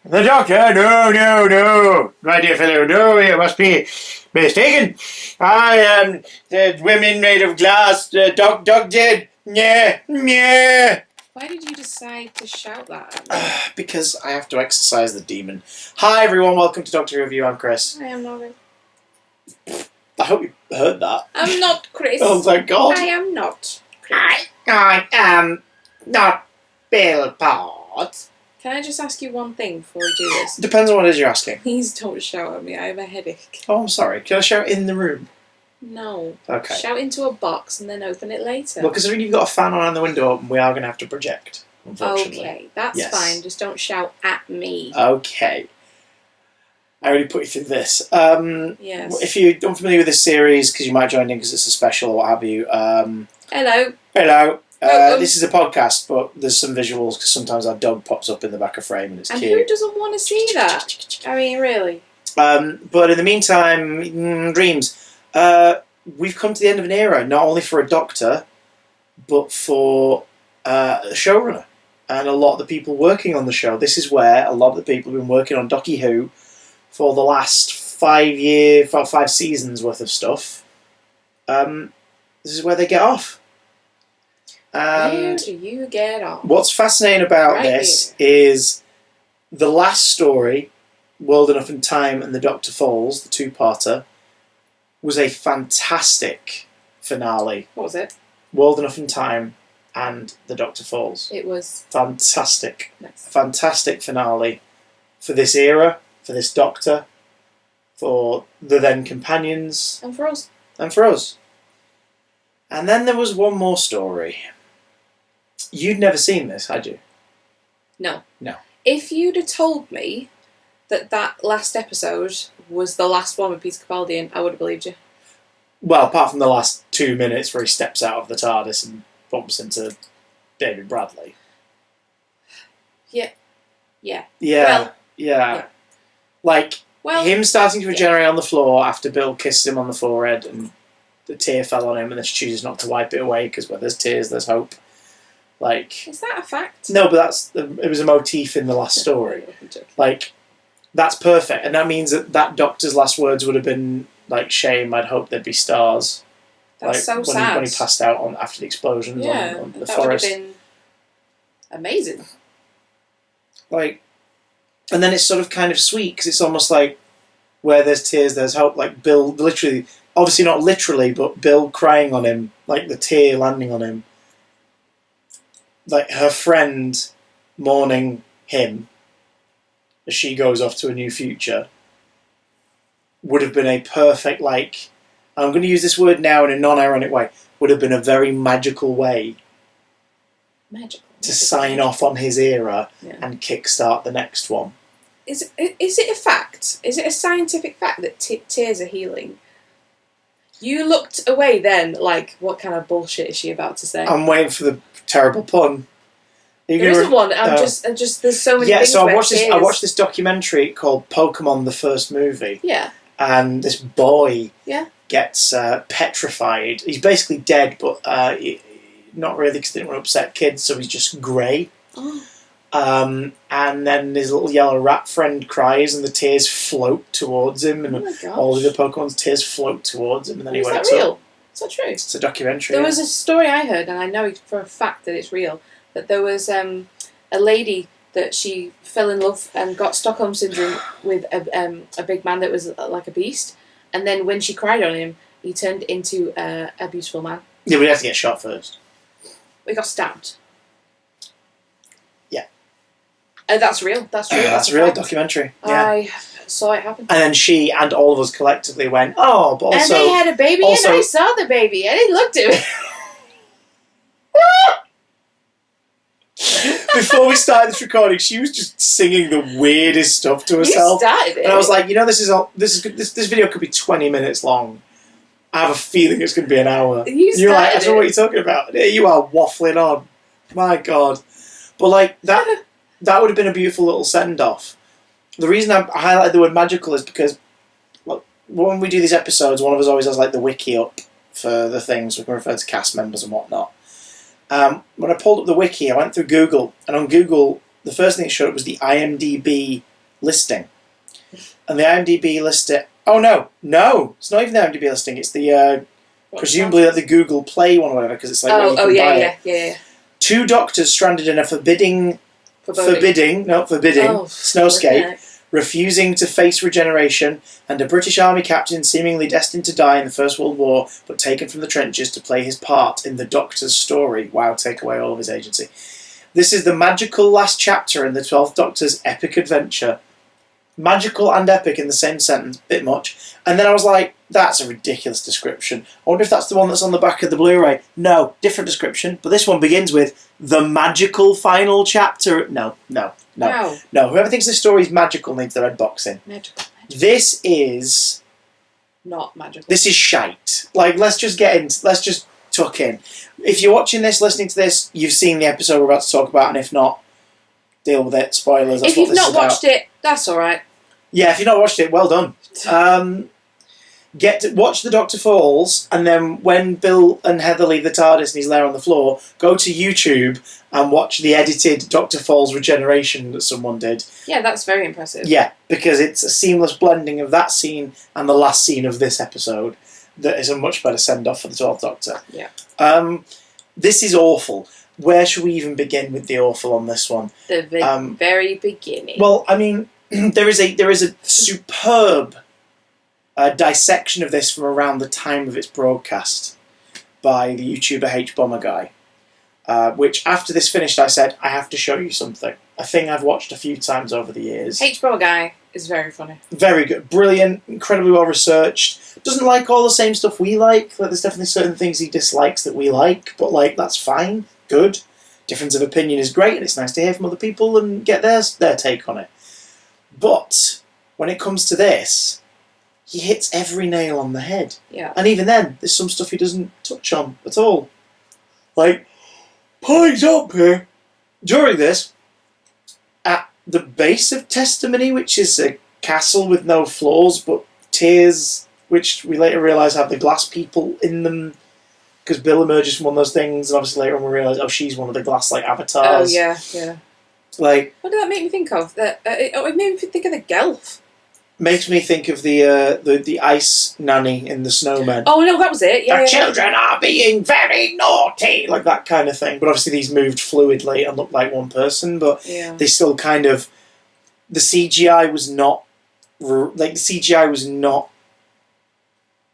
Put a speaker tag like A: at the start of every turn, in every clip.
A: The doctor? No, no, no. My dear fellow, no, you must be mistaken. I am the women made of glass, dog dead. Yeah, yeah.
B: Why did you decide to shout that at me?
A: Because I have to exercise the demon. Hi everyone, welcome to Doctor Review. I'm Chris.
B: I am not.
A: I hope you heard that.
B: I'm not Chris.
A: Oh thank God.
B: I am not Chris.
A: I am not Bill Potts.
B: Can I just ask you one thing before we do this?
A: Depends on what it is you're asking.
B: Please don't shout at me. I have a headache.
A: Oh, I'm sorry. Can I shout in the room?
B: No.
A: Okay.
B: Shout into a box and then open it later.
A: Well, considering you've got a fan on and the window open, we are going to have to project, unfortunately.
B: Okay, that's
A: Yes.
B: fine. Just don't shout at me.
A: Okay. I already put you through this.
B: Yes.
A: If you're unfamiliar with this series, because you might join in because it's a special or what have you,
B: Hello.
A: hello.
B: Welcome.
A: This is a podcast, but there's some visuals because sometimes our dog pops up in the back of frame and it's
B: And
A: cute.
B: who doesn't want to see that? I mean, really.
A: But in the meantime, dreams. We've come to the end of an era, not only for a doctor, but for a showrunner. And a lot of the people working on the show. This is where a lot of the people have been working on Docky Who for the last 5 seasons worth of stuff. This is where they get off.
B: Where
A: And
B: do you get off?
A: what's fascinating about
B: Right
A: this is the last story, World Enough and Time and the Doctor Falls, the two-parter, was a fantastic finale.
B: What was it?
A: World Enough and Time and the Doctor Falls.
B: It was
A: Fantastic.
B: nice.
A: A fantastic finale for this era, for this Doctor, for the then companions,
B: And for us.
A: and for us. And then there was one more story. You'd never seen this, had you?
B: No.
A: No.
B: If you'd have told me that last episode was the last one with Peter Capaldi in, I would have believed you.
A: Well, apart from the last 2 minutes where he steps out of the TARDIS and bumps into David Bradley.
B: Yeah.
A: Yeah,
B: Well,
A: yeah. Like,
B: Well,
A: him starting to regenerate on the floor after Bill kissed him on the forehead and the tear fell on him and then she chooses not to wipe it away because where there's tears, there's hope. Like,
B: is that a fact?
A: no, but it was a motif in the last story. Like, that's perfect. And that means that Doctor's last words would have been, like, shame, I'd hope there'd be stars.
B: That's
A: like,
B: so
A: when
B: sad.
A: When he passed out after the explosions
B: Yeah,
A: on the
B: that
A: forest.
B: would have been amazing.
A: Like, and then it's sort of kind of sweet because it's almost like where there's tears, there's hope. Like Bill, literally, obviously not literally, but Bill crying on him, like the tear landing on him. Like her friend mourning him as she goes off to a new future would have been a perfect, like, I'm going to use this word now in a non-ironic way, would have been a very magical way
B: Magical.
A: to sign off on his era
B: Yeah.
A: and kickstart the next one.
B: Is it a fact? Is it a scientific fact that tears are healing? You looked away then, like, what kind of bullshit is she about to say?
A: I'm waiting for the terrible pun.
B: There isn't one. I'm just. There's so many.
A: Yeah,
B: things
A: so
B: where
A: I watched this documentary called Pokemon: The First Movie,
B: Yeah.
A: and this boy
B: Yeah.
A: gets petrified. He's basically dead, but not really because they didn't want to upset kids, so he's just grey.
B: Oh.
A: And then his little yellow rat friend cries, and the tears float towards him, and
B: Oh my gosh.
A: all of the Pokemon's tears float towards him, and then he
B: Is that
A: wakes
B: real?
A: up.
B: Is that true?
A: It's a documentary.
B: There
A: yeah.
B: was a story I heard, and I know for a fact that it's real, that there was a lady that she fell in love and got Stockholm Syndrome with a big man that was like a beast, and then when she cried on him, he turned into a beautiful man.
A: Yeah, but he has to get shot first.
B: He got stabbed.
A: Yeah.
B: That's real. That's true.
A: That's
B: a
A: a real
B: fact.
A: documentary. Yeah.
B: I saw it happen.
A: And then she and all of us collectively went, oh, but also...
B: And they had a baby,
A: also-
B: and I saw the baby, and he looked at me.
A: Before we started this recording, she was just singing the weirdest stuff to
B: You
A: herself.
B: started it.
A: And I was like, you know, this video could be 20 minutes long. I have a feeling it's going to be an hour. You're like, I don't know what you're talking about. There you are waffling on. My God. But like, that would have been a beautiful little send-off. The reason I highlighted the word magical is because when we do these episodes, one of us always has like the wiki up for the things. We can refer to cast members and whatnot. When I pulled up the wiki, I went through Google, and on Google, the first thing it showed up was the IMDb listing. And the IMDb listing... Oh, no, it's not even the IMDb listing, it's the... presumably like the Google Play one or whatever, because it's like when you can buy it.
B: Yeah.
A: 2 doctors stranded in a forbidding snowscape, refusing to face regeneration, and a British Army captain seemingly destined to die in the First World War, but taken from the trenches to play his part in the Doctor's story. Wow, take away all of his agency. This is the magical last chapter in the 12th Doctor's epic adventure. Magical and epic in the same sentence, bit much. And then I was like, that's a ridiculous description. I wonder if that's the one that's on the back of the Blu-ray. No, different description. But this one begins with the magical final chapter. No.
B: Wow.
A: Whoever thinks this story is magical needs the red box in.
B: Magical.
A: This is
B: not magical.
A: This is shite. Like, let's just tuck in. If you're watching this, listening to this, you've seen the episode we're about to talk about, and if not, deal with it. Spoilers. That's
B: if you've not watched it, that's all right.
A: Yeah, if you've not watched it, well done. Watch The Doctor Falls, and then when Bill and Heather leave the TARDIS and he's there on the floor, go to YouTube and watch the edited Doctor Falls regeneration that someone did.
B: Yeah, that's very impressive.
A: Yeah, because it's a seamless blending of that scene and the last scene of this episode that is a much better send-off for the 12th Doctor.
B: Yeah.
A: This is awful. Where should we even begin with the awful on this one?
B: The very beginning.
A: Well, I mean, there is a superb dissection of this from around the time of its broadcast by the YouTuber H-Bomber guy, which after this finished I said, I have to show you something. A thing I've watched a few times over the years.
B: H-Bomber guy is very funny.
A: Very good. Brilliant. Incredibly well researched. Doesn't like all the same stuff we like. Like, there's definitely certain things he dislikes that we like, but like, that's fine. Good. Difference of opinion is great, and it's nice to hear from other people and get their take on it. But when it comes to this, he hits every nail on the head.
B: Yeah.
A: And even then, there's some stuff he doesn't touch on at all. Like, for example, during this, at the base of Testimony, which is a castle with no floors but tiers, which we later realise have the glass people in them, because Bill emerges from one of those things, and obviously later on we realise, oh, she's one of the glass like avatars.
B: Oh yeah.
A: Like,
B: what did that make me think of? It made me think of the Gelf.
A: Makes me think of the ice nanny in The Snowman.
B: Oh no, that was it. Yeah.
A: The children are being very naughty, like that kind of thing. But obviously these moved fluidly and looked like one person, but they still kind of, the CGI was not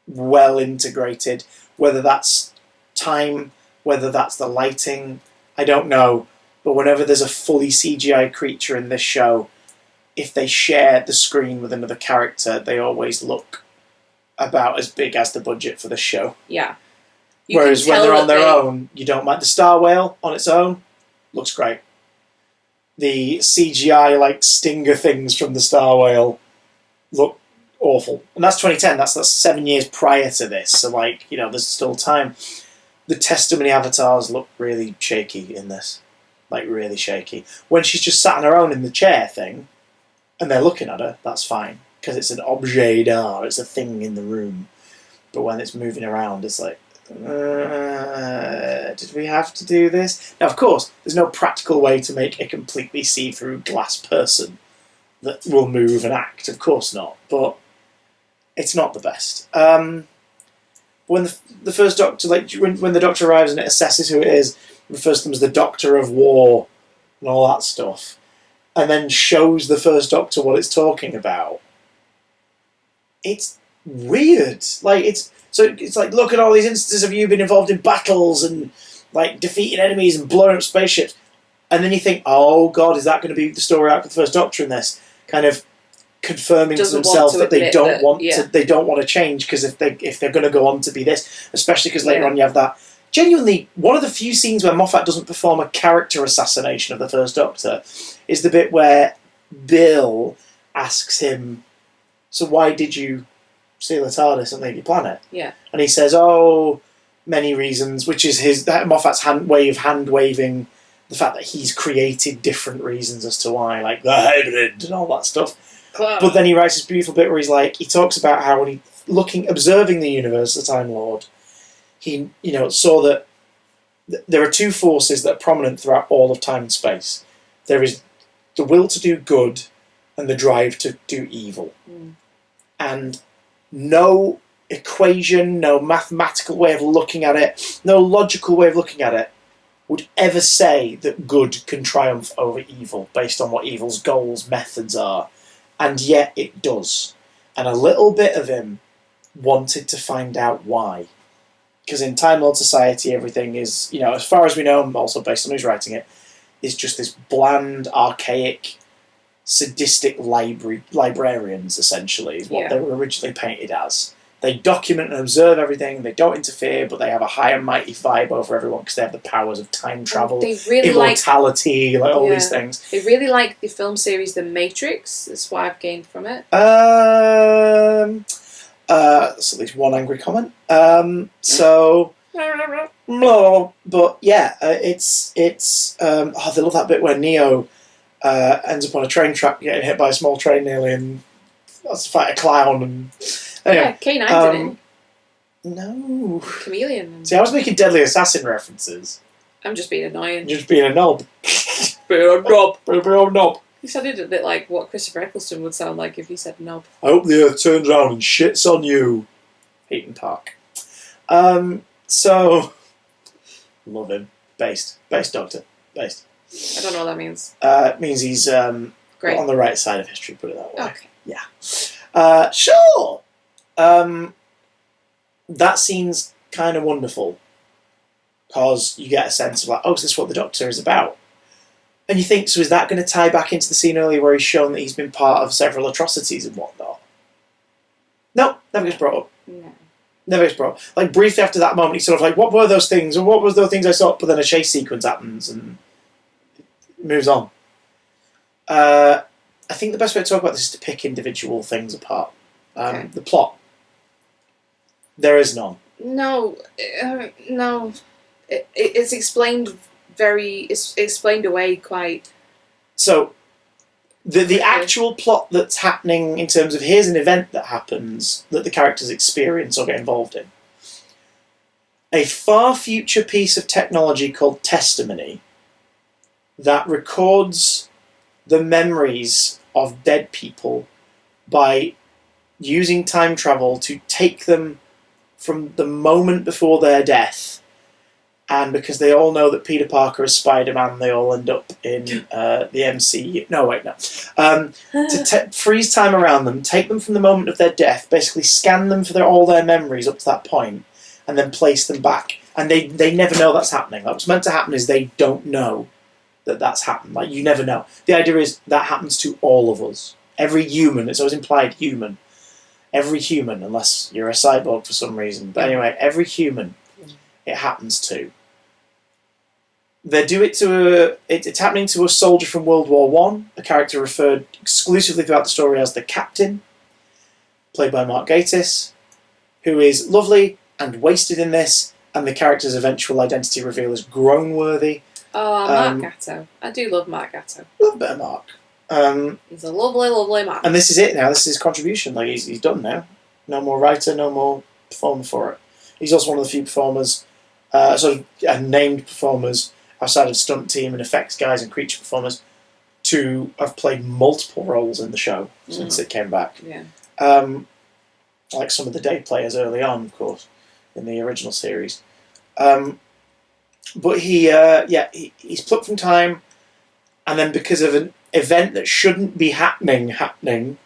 A: well integrated. Whether that's time, whether that's the lighting, I don't know. But whenever there's a fully CGI creature in this show, if they share the screen with another character, they always look about as big as the budget for the show.
B: Yeah.
A: Whereas when they're on their own, you don't mind. The Star Whale on its own looks great. The CGI like stinger things from the Star Whale look awful. And that's 2010, that's 7 years prior to this, so like, you know, there's still time. The Testimony avatars look really shaky in this. Like, really shaky. When she's just sat on her own in the chair thing, and they're looking at her, that's fine. Because it's an objet d'art, it's a thing in the room. But when it's moving around, it's like, did we have to do this? Now, of course, there's no practical way to make a completely see-through glass person that will move and act. Of course not. But it's not the best. When the first Doctor, like, when the Doctor arrives and it assesses who it is, refers to them as the Doctor of War and all that stuff, and then shows the first Doctor what it's talking about. It's weird. Like, it's like, look at all these instances of you being involved in battles and like defeating enemies and blowing up spaceships, and then you think, oh god, is that going to be the story arc of the first Doctor in this? Kind of confirming to themselves that they don't want to change, because if they're going to go on to be this, especially because later on you have that. Genuinely, one of the few scenes where Moffat doesn't perform a character assassination of the First Doctor is the bit where Bill asks him, so why did you steal a TARDIS and leave your planet? Yeah. And he says, oh, many reasons, which is Moffat's way of hand-waving the fact that he's created different reasons as to why, like the hybrid and all that stuff. Cool. But then he writes this beautiful bit where he talks about how when observing the universe, the Time Lord, he, saw that there are two forces that are prominent throughout all of time and space. There is the will to do good and the drive to do evil.
B: Mm.
A: And no equation, no mathematical way of looking at it, no logical way of looking at it would ever say that good can triumph over evil based on what evil's goals, methods are. And yet it does. And a little bit of him wanted to find out why. Because in Time Lord Society, everything is, you know, as far as we know, and also based on who's writing it, is just this bland, archaic, sadistic librarians, essentially, is what they were originally painted as. They document and observe everything, they don't interfere, but they have a high and mighty vibe over everyone because they have the powers of time travel, immortality, like all these things.
B: They really like the film series The Matrix, that's what I've gained from it.
A: That's at least one angry comment. But yeah, it's they love that bit where Neo ends up on a train track getting hit by a small train nearly and has to fight a clown and anyway,
B: K9's in it.
A: No.
B: Chameleon.
A: See, I was making Deadly Assassin references.
B: I'm just being annoying.
A: You're just being a knob.
B: Being a knob.
A: Being a knob.
B: He sounded a bit like what Christopher Eccleston would sound like if he said knob.
A: I hope the Earth turns around and shits on you. Heaton Park. So, love him. Based Doctor. Based.
B: I don't know what that means.
A: It means he's
B: great.
A: On the right side of history, put it that way.
B: Okay.
A: Yeah. Sure. That scene's kind of wonderful because you get a sense of like, oh, is this what the Doctor is about? And you think, so is that going to tie back into the scene earlier where he's shown that he's been part of several atrocities and whatnot? No, never gets brought up.
B: No.
A: Never gets brought up. Like, briefly after that moment, he's sort of like, what were those things? Or what were those things I saw? But then a chase sequence happens and it moves on. I think the best way to talk about this is to pick individual things apart.
B: Okay.
A: The plot. There is none.
B: No. No. It's explained it's explained away quite.
A: So, the actual plot that's happening in terms of here's an event that happens that the characters experience or get involved in. A far future piece of technology called testimony that records the memories of dead people by using time travel to take them from the moment before their death. And because they all know that Peter Parker is Spider-Man, they all end up in the MCU. No, wait, no. To freeze time around them, take them from the moment of their death, basically scan them for all their memories up to that point, and then place them back. And they never know that's happening. Like, what's meant to happen is they don't know that that's happened. Like, you never know. The idea is that happens to all of us. Every human. It's always implied human. Every human, unless you're a cyborg for some reason. But anyway, every human it happens to. They do it to it's happening to a soldier from World War One, a character referred exclusively throughout the story as the Captain, played by Mark Gatiss, who is lovely and wasted in this, and the character's eventual identity reveal is groan-worthy.
B: Oh, Mark Gatto. I do love Mark Gatto.
A: Love a bit of Mark.
B: He's a lovely, lovely man.
A: And this is it now. This is his contribution. Like he's done now. No more writer, no more performer for it. He's also one of the few performers, sort of named performers, outside of stunt team and effects guys and creature performers, to have played multiple roles in the show since it came back.
B: Yeah.
A: Like some of the day players early on, of course, in the original series. But he's plucked from time, and then because of an event that shouldn't be happening,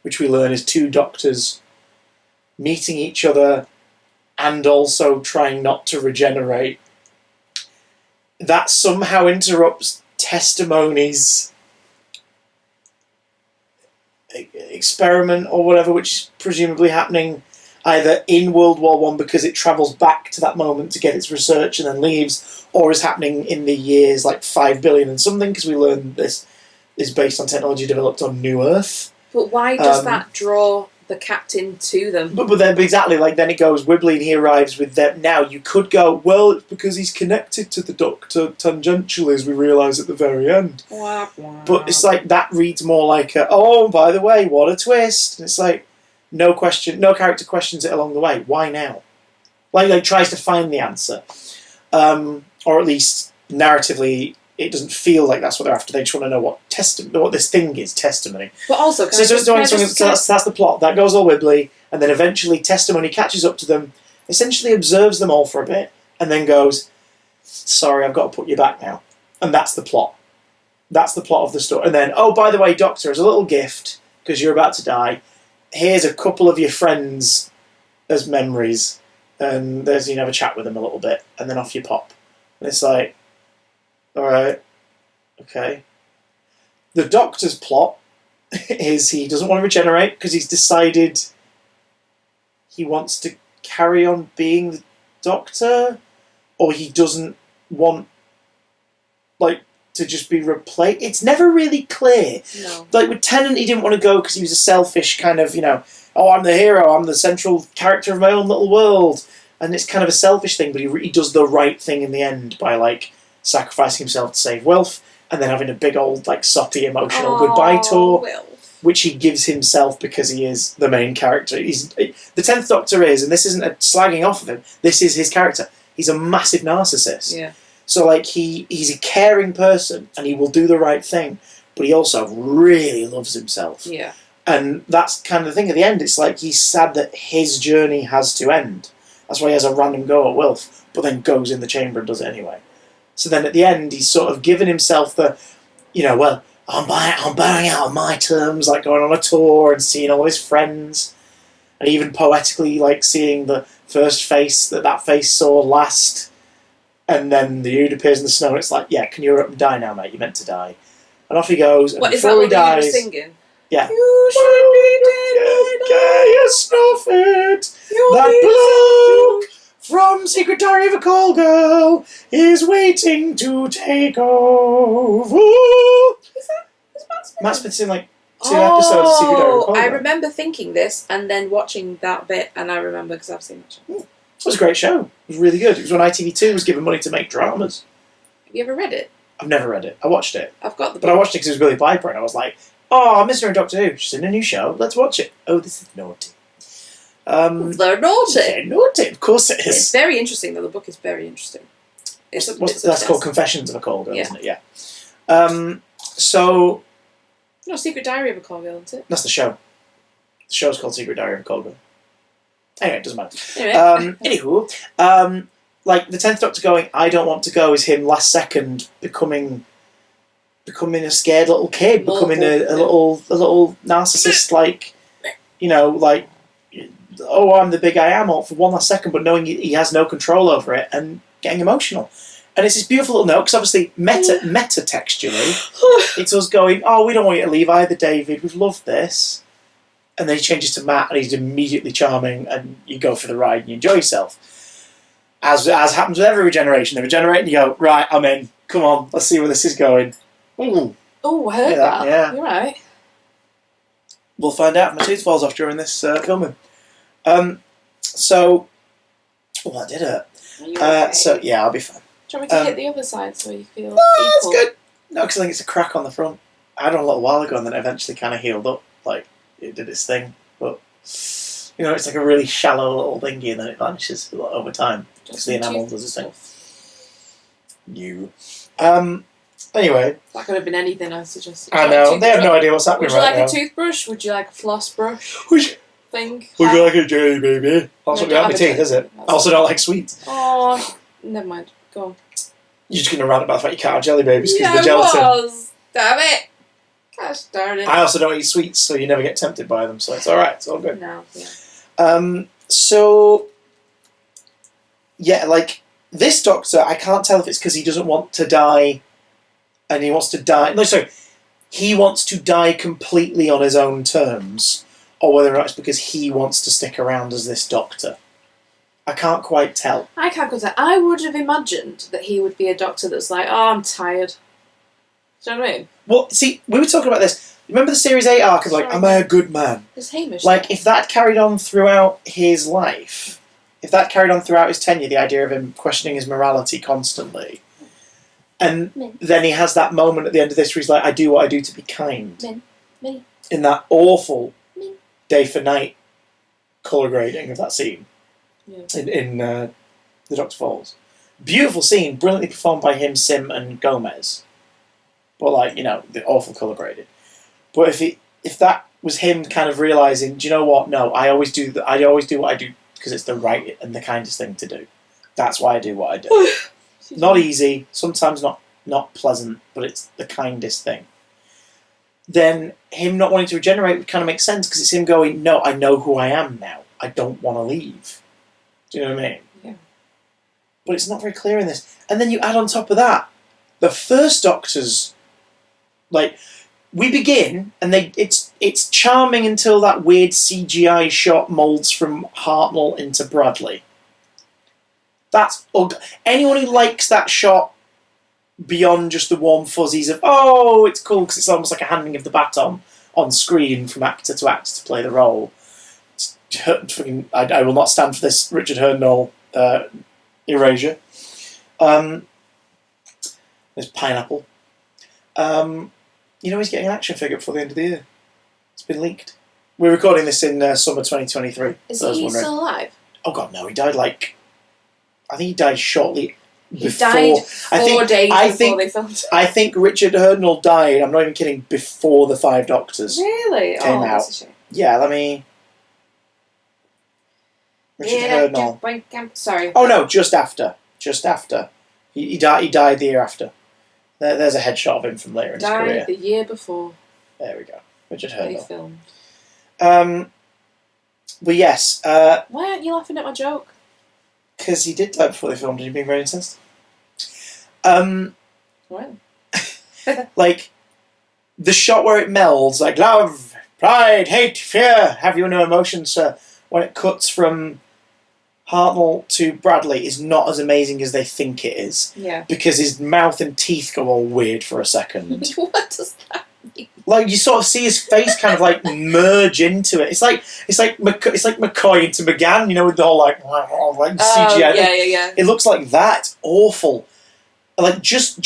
A: which we learn is two doctors meeting each other and also trying not to regenerate, that somehow interrupts Testimony's experiment or whatever, which is presumably happening either in World War One because it travels back to that moment to get its research and then leaves, or is happening in the years like 5 billion and something, because we learn this is based on technology developed on New Earth.
B: But why does that draw the Captain to them?
A: But then exactly, like then it goes Wibbly and he arrives with them. Now you could go, well, it's because he's connected to the Doctor tangentially, as we realise at the very end. But it's like that reads more like oh, by the way, what a twist. And it's like no character questions it along the way. Why now? Like tries to find the answer, or at least narratively it doesn't feel like that's what they're after. They just want to know what this thing is, testimony.
B: But also,
A: So that's the plot. That goes all wibbly, and then eventually testimony catches up to them, essentially observes them all for a bit, and then goes, sorry, I've got to put you back now. And that's the plot. That's the plot of the story. And then, oh, by the way, Doctor, as a little gift, because you're about to die, here's a couple of your friends as memories, and there's, you can have a chat with them a little bit, and then off you pop. And it's like, alright, okay. The Doctor's plot is he doesn't want to regenerate because he's decided he wants to carry on being the Doctor, or he doesn't want, like, to just be replaced. It's never really clear.
B: No.
A: Like with Tennant, he didn't want to go because he was a selfish kind of, oh, I'm the hero, I'm the central character of my own little world. And it's kind of a selfish thing, but he does the right thing in the end by, like, sacrificing himself to save Wilf, and then having a big old, like, soppy, emotional goodbye tour,
B: Wilf.
A: which he gives himself because he is the main character. The 10th Doctor is, and this isn't a slagging off of him, this is his character. He's a massive narcissist.
B: Yeah.
A: So, like, he's a caring person, and he will do the right thing, but he also really loves himself.
B: Yeah.
A: And that's kind of the thing at the end. It's like he's sad that his journey has to end. That's why he has a random go at Wilf, but then goes in the chamber and does it anyway. So then at the end, he's sort of given himself the, well, I'm bowing out on my terms, like going on a tour and seeing all his friends, and even poetically, like, seeing the first face that face saw last. And then the dude appears in the snow, and it's like, yeah, can you up and die now, mate? You're meant to die. And off he goes, and
B: what,
A: before
B: is that
A: he
B: what
A: dies...
B: you were singing?
A: Yeah.
B: You should be dead by now.
A: You snuff it. That bloke from Secret Diary of a Call Girl is waiting to take over.
B: Is Matt Smith?
A: Matt Smith's in, like, 2 episodes of Secret Diary of a Call Girl.
B: I remember thinking this, and then watching that bit, and I remember because I've seen that show.
A: It was a great show. It was really good. It was when ITV2 was given money to make dramas.
B: Have you ever read it?
A: I've never read it. I watched it.
B: I've got the book.
A: But I watched it because it was Billy Piper, and I was like, oh, Mr. and Doctor Who, she's in a new show. Let's watch it. Oh, this is naughty.
B: They're naughty.
A: They're naughty. Of course it is.
B: It's very interesting, though. The book is very interesting.
A: That's called Confessions of a Call Girl,
B: Yeah.
A: isn't it? Yeah. So...
B: No, Secret Diary of a Call Girl, isn't it?
A: That's the show. The show's called Secret Diary of a Call Girl. Anyway, it doesn't matter.
B: Anyway.
A: Anywho, like, the 10th Doctor going, I don't want to go, is him last second becoming a scared little kid, becoming a little narcissist, like, like, oh, I'm the big I am, all for one last second, but knowing he has no control over it and getting emotional. And it's this beautiful little note, because obviously meta textually, it's us going, oh, we don't want you to leave either, David, we've loved this. And then he changes to Matt, and he's immediately charming, and you go for the ride and you enjoy yourself. As happens with every regeneration, they regenerate and you go, right, I'm in, come on, let's see where this is going. Ooh.
B: Oh, I heard that.
A: Yeah.
B: You're right.
A: We'll find out if my tooth falls off during this filming. So, oh, that did hurt.
B: Are you okay?
A: So, yeah, I'll be fine.
B: Do you want me to hit the other side so you feel
A: No, that's
B: equal?
A: good. No, because I think it's a crack on the front. I had it a little while ago, and then it eventually kind of healed up. Like, it did its thing. But, it's like a really shallow little thingy, and then it vanishes over time. Because the enamel does its thing. Anyway.
B: That could have been anything I suggested.
A: I know. They have no idea what's happening right now.
B: Would you like a toothbrush? Would you like a floss brush thing?
A: Would you like a jelly baby? That's what we have my teeth, is it? I also don't like sweets.
B: Oh, never mind. Go on.
A: You're just going to rant about the fact you can't have jelly babies because
B: Yeah,
A: of the gelatin.
B: I was. Damn it. Gosh darn it.
A: I also don't eat sweets, so you never get tempted by them, so it's alright, it's all good.
B: No, yeah.
A: So, yeah, like, this Doctor, I can't tell if it's because he doesn't want to die, and he wants to die... No, sorry. He wants to die completely on his own terms, or whether or not it's because he wants to stick around as this Doctor. I can't quite tell.
B: I can't go that. I would have imagined that he would be a doctor that's like, oh, I'm tired. Do you know what I mean?
A: Well, see, we were talking about this. Remember the Series 8 arc of, like, am I a good man?
B: It's Hamish.
A: Like, if that carried on throughout his life, if that carried on throughout his tenure, the idea of him questioning his morality constantly, and then he has that moment at the end of this where he's like, I do what I do to be kind. In that awful day for night colour grading of that scene.
B: Yeah.
A: In The Doctor Falls. Beautiful scene, brilliantly performed by him, Sim, and Gomez. but like the awful colour graded. But if that was him kind of realising, do you know what? No, I always do what I do because it's the right and the kindest thing to do. That's why I do what I do. Not easy, sometimes not pleasant, but it's the kindest thing. Then him not wanting to regenerate would kind of make sense because it's him going, no, I know who I am now. I don't want to leave. Do you know what I mean?
B: Yeah.
A: But it's not very clear in this. And then you add on top of that, the first Doctor's, like, we begin, and it's charming until that weird CGI shot moulds from Hartnell into Bradley. That's ugly. Anyone who likes that shot beyond just the warm fuzzies of, oh, it's cool because it's almost like a handing of the baton on screen from actor to actor to play the role. I will not stand for this Richard Hurnall erasure. There's Pineapple. He's getting an action figure before the end of the year. It's been leaked. We're recording this in summer 2023.
B: Is he still alive?
A: Oh God, no! He died I think he died shortly.
B: He died 4 days before they filmed.
A: I think Richard Hurnall died. I'm not even kidding. Before the Five Doctors
B: really
A: came out.
B: That's a shame.
A: Yeah, let me. Richard Hurnall.
B: Sorry.
A: Oh no, just after. He died the year after. There's a headshot of him from later in his career.
B: Died the year before.
A: There we go. Richard
B: They
A: Hurnall.
B: filmed.
A: But yes.
B: Why aren't you laughing at my joke?
A: Because he did die before they filmed, and you're being very insensitive.
B: Well.
A: Like, the shot where it melds, like, love, pride, hate, fear, have you no emotions, sir? When it cuts from Hartnell to Bradley is not as amazing as they think it is.
B: Yeah.
A: Because his mouth and teeth go all weird for a second.
B: What does that mean?
A: Like, you sort of see his face kind of like merge into it. It's like McCoy into McGann, with the whole like CGI.
B: Yeah.
A: It looks like that. It's awful. Like just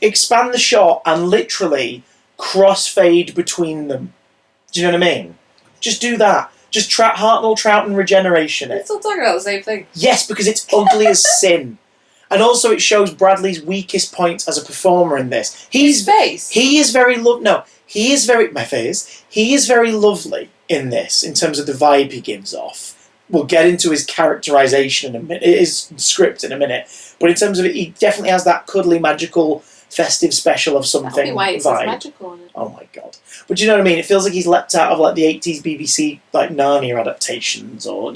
A: expand the shot and literally crossfade between them. Do you know what I mean? Just do that. Just Hartnell, Troughton, regeneration it.
B: We're still talking about the same thing.
A: Yes, because it's ugly as sin. And also it shows Bradley's weakest point as a performer in this.
B: His face.
A: He is very he is very lovely in this in terms of the vibe he gives off. We'll get into his characterization in a minute, his script in a minute. But in terms of it, he definitely has that cuddly, magical, festive special of something.
B: That'll be why it says
A: vibe.
B: magical on it.
A: Oh my God. But do you know what I mean? It feels like he's leapt out of like the 80s BBC like Narnia adaptations or,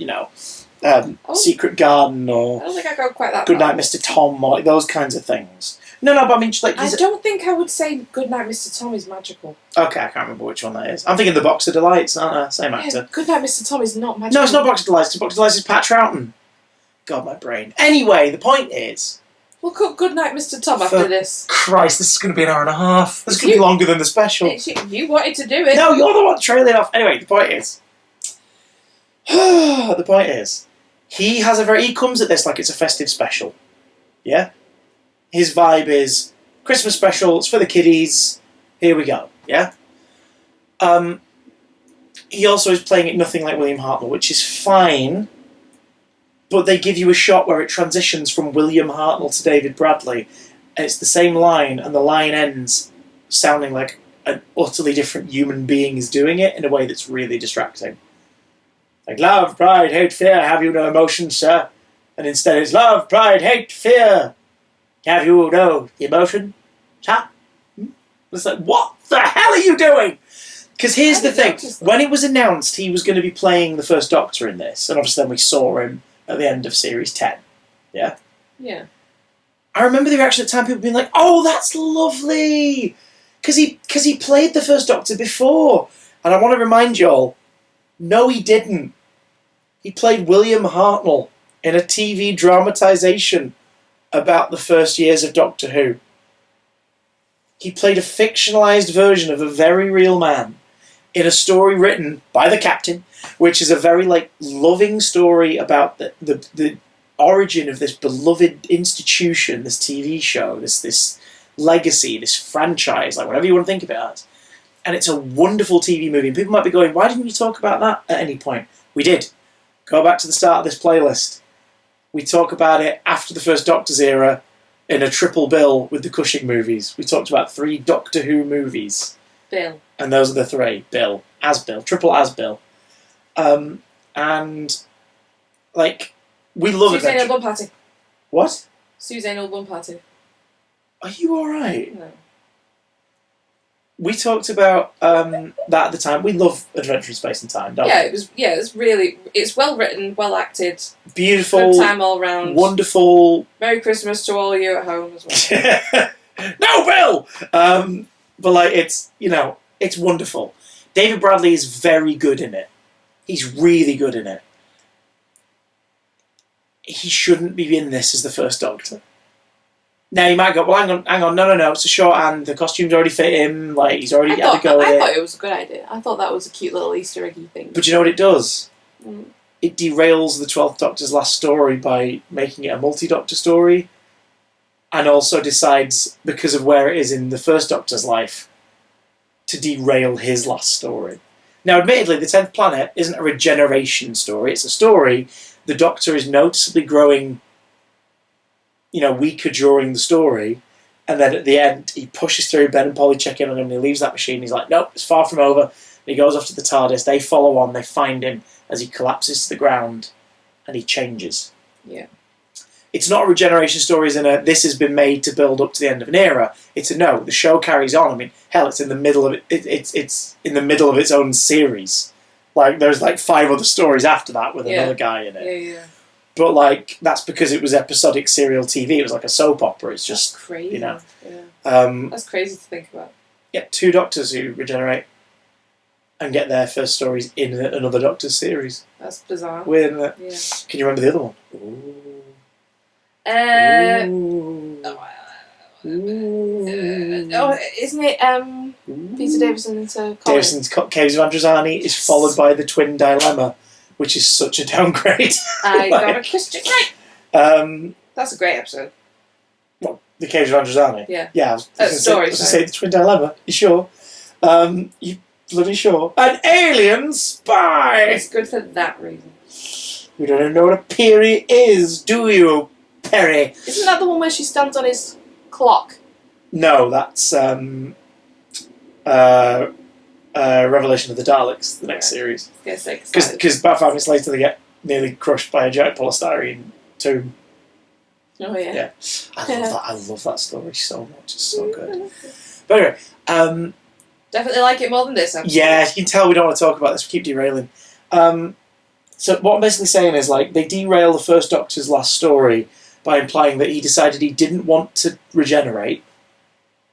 A: Secret Garden or
B: I don't think I go quite that
A: Goodnight
B: far.
A: Mr. Tom or like those kinds of things. No, but I mean, just like...
B: I don't think I would say Goodnight Mr. Tom is magical.
A: Okay, I can't remember which one that is. I'm thinking The Box of Delights, aren't I? Same actor.
B: Yeah, Goodnight Mr. Tom is not magical.
A: No, it's not Box of Delights, because Box of Delights is Pat Troughton. God, my brain. Anyway, the point is...
B: We'll cut Goodnight Mr. Tom after this.
A: Christ, this is going to be an hour and a half. This is going to be longer than the special.
B: You wanted to do it.
A: No, you're the one trailing off. Anyway, the point is... he comes at this like it's a festive special. Yeah? His vibe is Christmas special, it's for the kiddies, here we go. Yeah? He also is playing it nothing like William Hartnell, which is fine, but they give you a shot where it transitions from William Hartnell to David Bradley, and it's the same line, and the line ends sounding like an utterly different human being is doing it in a way that's really distracting. Like, love, pride, hate, fear, have you no emotions, sir? And instead it's love, pride, hate, fear, have you no emotion, sir? It's like, what the hell are you doing? Because here's the thing. When it was announced he was going to be playing the First Doctor in this, and obviously then we saw him at the end of Series 10, yeah?
B: Yeah.
A: I remember the reaction at the time, people being like, oh, that's lovely! Because he played the First Doctor before. And I want to remind you all, no, he didn't. He played William Hartnell in a TV dramatisation about the first years of Doctor Who. He played a fictionalised version of a very real man in a story written by the Captain, which is a very loving story about the origin of this beloved institution, this TV show, this legacy, this franchise, whatever you want to think about it. And it's a wonderful TV movie. And people might be going, why didn't you talk about that at any point? We did. Go back to the start of this playlist. We talk about it after the First Doctor's era, in a triple bill with the Cushing movies. We talked about 3 Doctor Who movies.
B: Bill.
A: And those are the 3. Bill. Triple as Bill. And, like, we love
B: Suzanne
A: adventure.
B: Old Party.
A: What?
B: Suzanne Old Party.
A: Are you alright?
B: No.
A: We talked about that at the time. We love Adventure in Space and Time, don't we?
B: It was really... It's well written, well acted.
A: Beautiful.
B: Good time all round.
A: Wonderful.
B: Merry Christmas to all you at home as well.
A: No, Bill! But, like, it's, you know, it's wonderful. David Bradley is very good in it. He's really good in it. He shouldn't be in this as the First Doctor. Now, you might go, well, hang on, no, it's a shorthand, the costumes already fit him, like, he's already had to go with it.
B: I thought it was a good idea. I thought that was a cute little Easter eggy thing.
A: But you know what it does?
B: Mm.
A: It derails the 12th Doctor's last story by making it a multi-Doctor story, and also decides, because of where it is in the First Doctor's life, to derail his last story. Now, admittedly, the 10th Planet isn't a regeneration story. It's a story. The Doctor is noticeably growing, you know, weaker during the story, and then at the end, he pushes through. Ben and Polly check in on him, and he leaves that machine. He's like, nope, it's far from over. And he goes off to the TARDIS. They follow on. They find him as he collapses to the ground, and he changes.
B: Yeah.
A: It's not a regeneration story as in a, this has been made to build up to the end of an era. It's a no, the show carries on. I mean, hell, it's in the middle of it. It's in the middle of its own series. Like, there's like 5 other stories after that with another guy in it.
B: Yeah.
A: But, like, that's because it was episodic serial TV. It was like a soap opera. It's just,
B: that's crazy.
A: You know.
B: Yeah. That's crazy to think about.
A: Yeah, 2 Doctors who regenerate and get their first stories in another Doctor's series.
B: That's bizarre.
A: Weird, isn't it?
B: Yeah.
A: Can you remember the other one?
B: Ooh. Isn't it Peter Davison to Colin?
A: Davison's Caves of Androzani is followed by The Twin Dilemma, which is such a downgrade.
B: I got a kiss tonight. That's a great episode.
A: What, The Caves of Androzani?
B: Yeah.
A: Yeah, I was going
B: story,
A: to say The Twin Dilemma. You sure? You bloody sure? An alien spy!
B: It's good for that reason.
A: You don't even know what a period is, do you, Perry?
B: Isn't that the one where she stands on his clock?
A: No, that's Revelation of the Daleks, the next series. Because about 5 minutes later they get nearly crushed by a giant polystyrene tomb.
B: Oh yeah.
A: Yeah. I love that story so much. It's so good. But anyway,
B: definitely like it more than this episode.
A: yeah, you can tell we don't want to talk about this. We keep derailing. So what I'm basically saying is, like, they derail the First Doctor's last story by implying that he decided he didn't want to regenerate,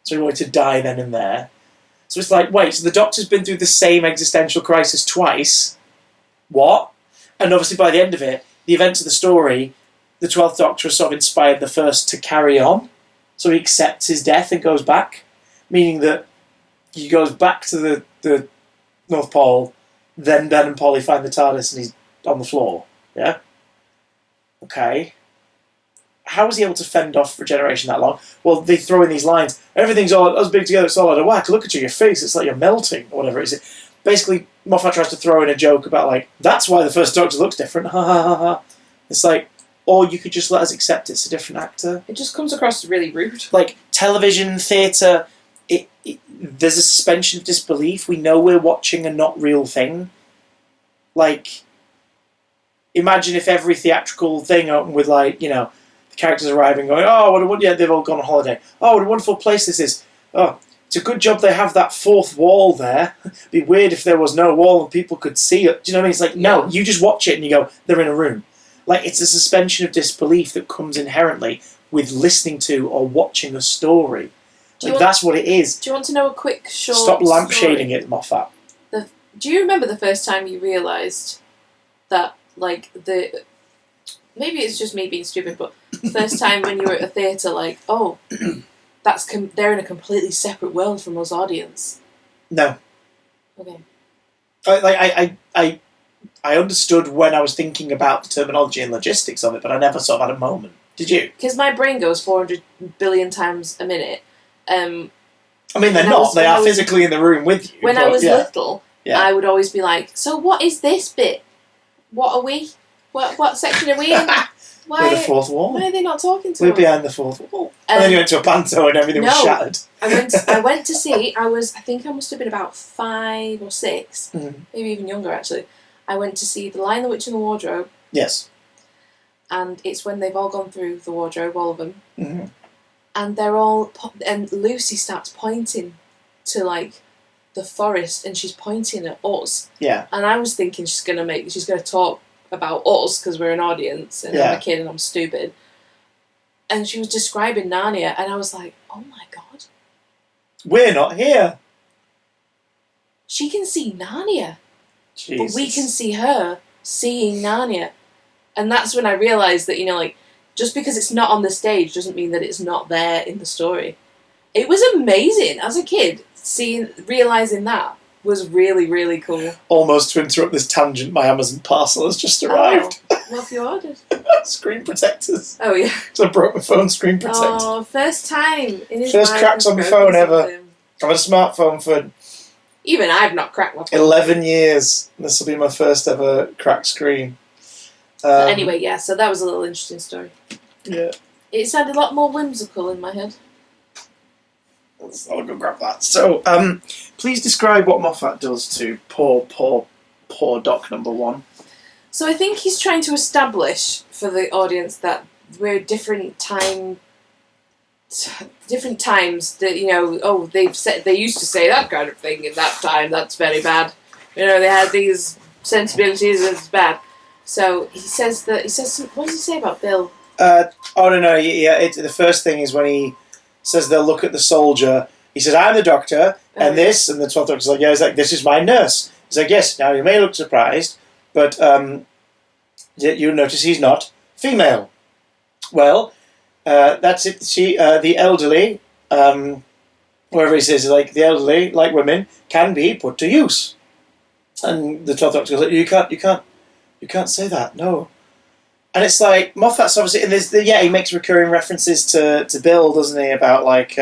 A: so he wanted to die then and there. So it's like, wait, so the Doctor's been through the same existential crisis twice? What? And obviously by the end of it, the events of the story, the 12th Doctor has sort of inspired the first to carry on, so he accepts his death and goes back, meaning that he goes back to the North Pole, then Ben and Polly find the TARDIS and he's on the floor. Yeah? Okay. How was he able to fend off regeneration that long? Well, they throw in these lines. Everything's all as big together, it's all out of whack. Look at you, your face, it's like you're melting, or whatever it is. Basically, Moffat tries to throw in a joke about, like, that's why the First Doctor looks different. Ha ha ha ha. It's like, or you could just let us accept it's a different actor.
B: It just comes across really rude.
A: Like, television, theatre, there's a suspension of disbelief. We know we're watching a not real thing. Like, imagine if every theatrical thing opened with, like, you know, the characters arriving going, oh, what a wonderful, yeah, they've all gone on holiday. Oh, what a wonderful place this is. Oh, it's a good job they have that 4th wall there. It'd be weird if there was no wall and people could see it. Do you know what I mean? It's like, no, you just watch it and you go, they're in a room. Like, it's a suspension of disbelief that comes inherently with listening to or watching a story. Like, that's what it is.
B: Do you want to know a quick short
A: Stop lampshading it, Moffat.
B: Do you remember the first time you realised that, like, maybe it's just me being stupid, but the first time when you were at a theatre, like, oh, they're in a completely separate world from us audience?
A: No.
B: Okay.
A: I understood when I was thinking about the terminology and logistics of it, but I never sort of had a moment. Did you?
B: Because my brain goes 400 billion times a minute.
A: I mean, they're not. They are physically in the room with you.
B: When I was little, I would always be like, so what is this bit? What are we? What section are we in?
A: We're the fourth wall.
B: Why are they not talking to
A: We're
B: us?
A: behind the fourth wall. And then you went to a panto and everything was shattered.
B: I went to see, I think I must have been about 5 or 6, maybe even younger actually. I went to see The Lion, the Witch and the Wardrobe.
A: Yes.
B: And it's when they've all gone through the wardrobe, all of them.
A: Mm-hmm.
B: And they're all, and Lucy starts pointing to like the forest and she's pointing at us.
A: Yeah.
B: And I was thinking she's going to talk about us because we're an audience and I'm a kid and I'm stupid. And she was describing Narnia and I was like, oh my God.
A: We're not here.
B: She can see Narnia.
A: Jesus.
B: But we can see her seeing Narnia. And that's when I realised that, like, just because it's not on the stage doesn't mean that it's not there in the story. It was amazing. As a kid, realising that was really, really cool.
A: Almost to interrupt this tangent, my Amazon parcel has just arrived.
B: Oh, what have you ordered?
A: Screen protectors.
B: Oh, yeah.
A: So I broke my phone screen protector.
B: Oh, first time in his
A: First
B: life.
A: cracks on my phone ever. I've had a smartphone for...
B: Even I've not cracked my phone.
A: 11 years. This will be my first ever cracked screen.
B: But anyway, yeah, so that was a little interesting story.
A: Yeah.
B: It sounded a lot more whimsical in my head.
A: I'll go grab that. So, please describe what Moffat does to poor Doc number 1.
B: So I think he's trying to establish for the audience that we're different times that, they used to say that kind of thing in that time, that's very bad. They had these sensibilities, it's bad. So he says, what does he say about Bill?
A: The first thing is when he says they'll look at the soldier. He says, I'm the doctor, and this, and the 12th doctor's like, yeah, he's like, this is my nurse. He's like, yes, now you may look surprised, but you'll notice he's not female. Well, that's it. The elderly, wherever he says, like, the elderly, like women, can be put to use. And the 12th doctor goes, like, you can't say that, no. And it's like, Moffat's obviously, and he makes recurring references to Bill, doesn't he, about like...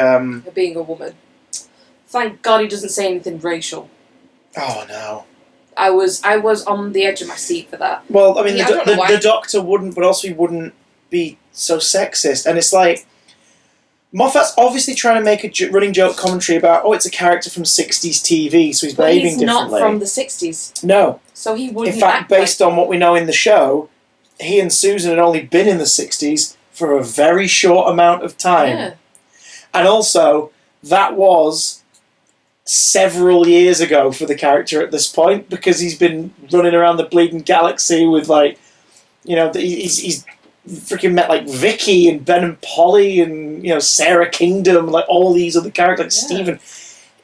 B: being a woman. Thank God he doesn't say anything racial.
A: Oh, no.
B: I was on the edge of my seat for that.
A: Well, I mean, the doctor wouldn't, but also he wouldn't be so sexist. And it's like, Moffat's obviously trying to make a running joke commentary about, it's a character from 60s TV, so he's behaving differently.
B: But he's not from the 60s.
A: No.
B: So he wouldn't.
A: In fact, based on what we know in the show, he and Susan had only been in the 60s for a very short amount of time.
B: Yeah.
A: And also, that was several years ago for the character at this point, because he's been running around the bleeding galaxy with, like, he's freaking met, like, Vicky and Ben and Polly and, Sarah Kingdom, like, all these other characters, like Stephen.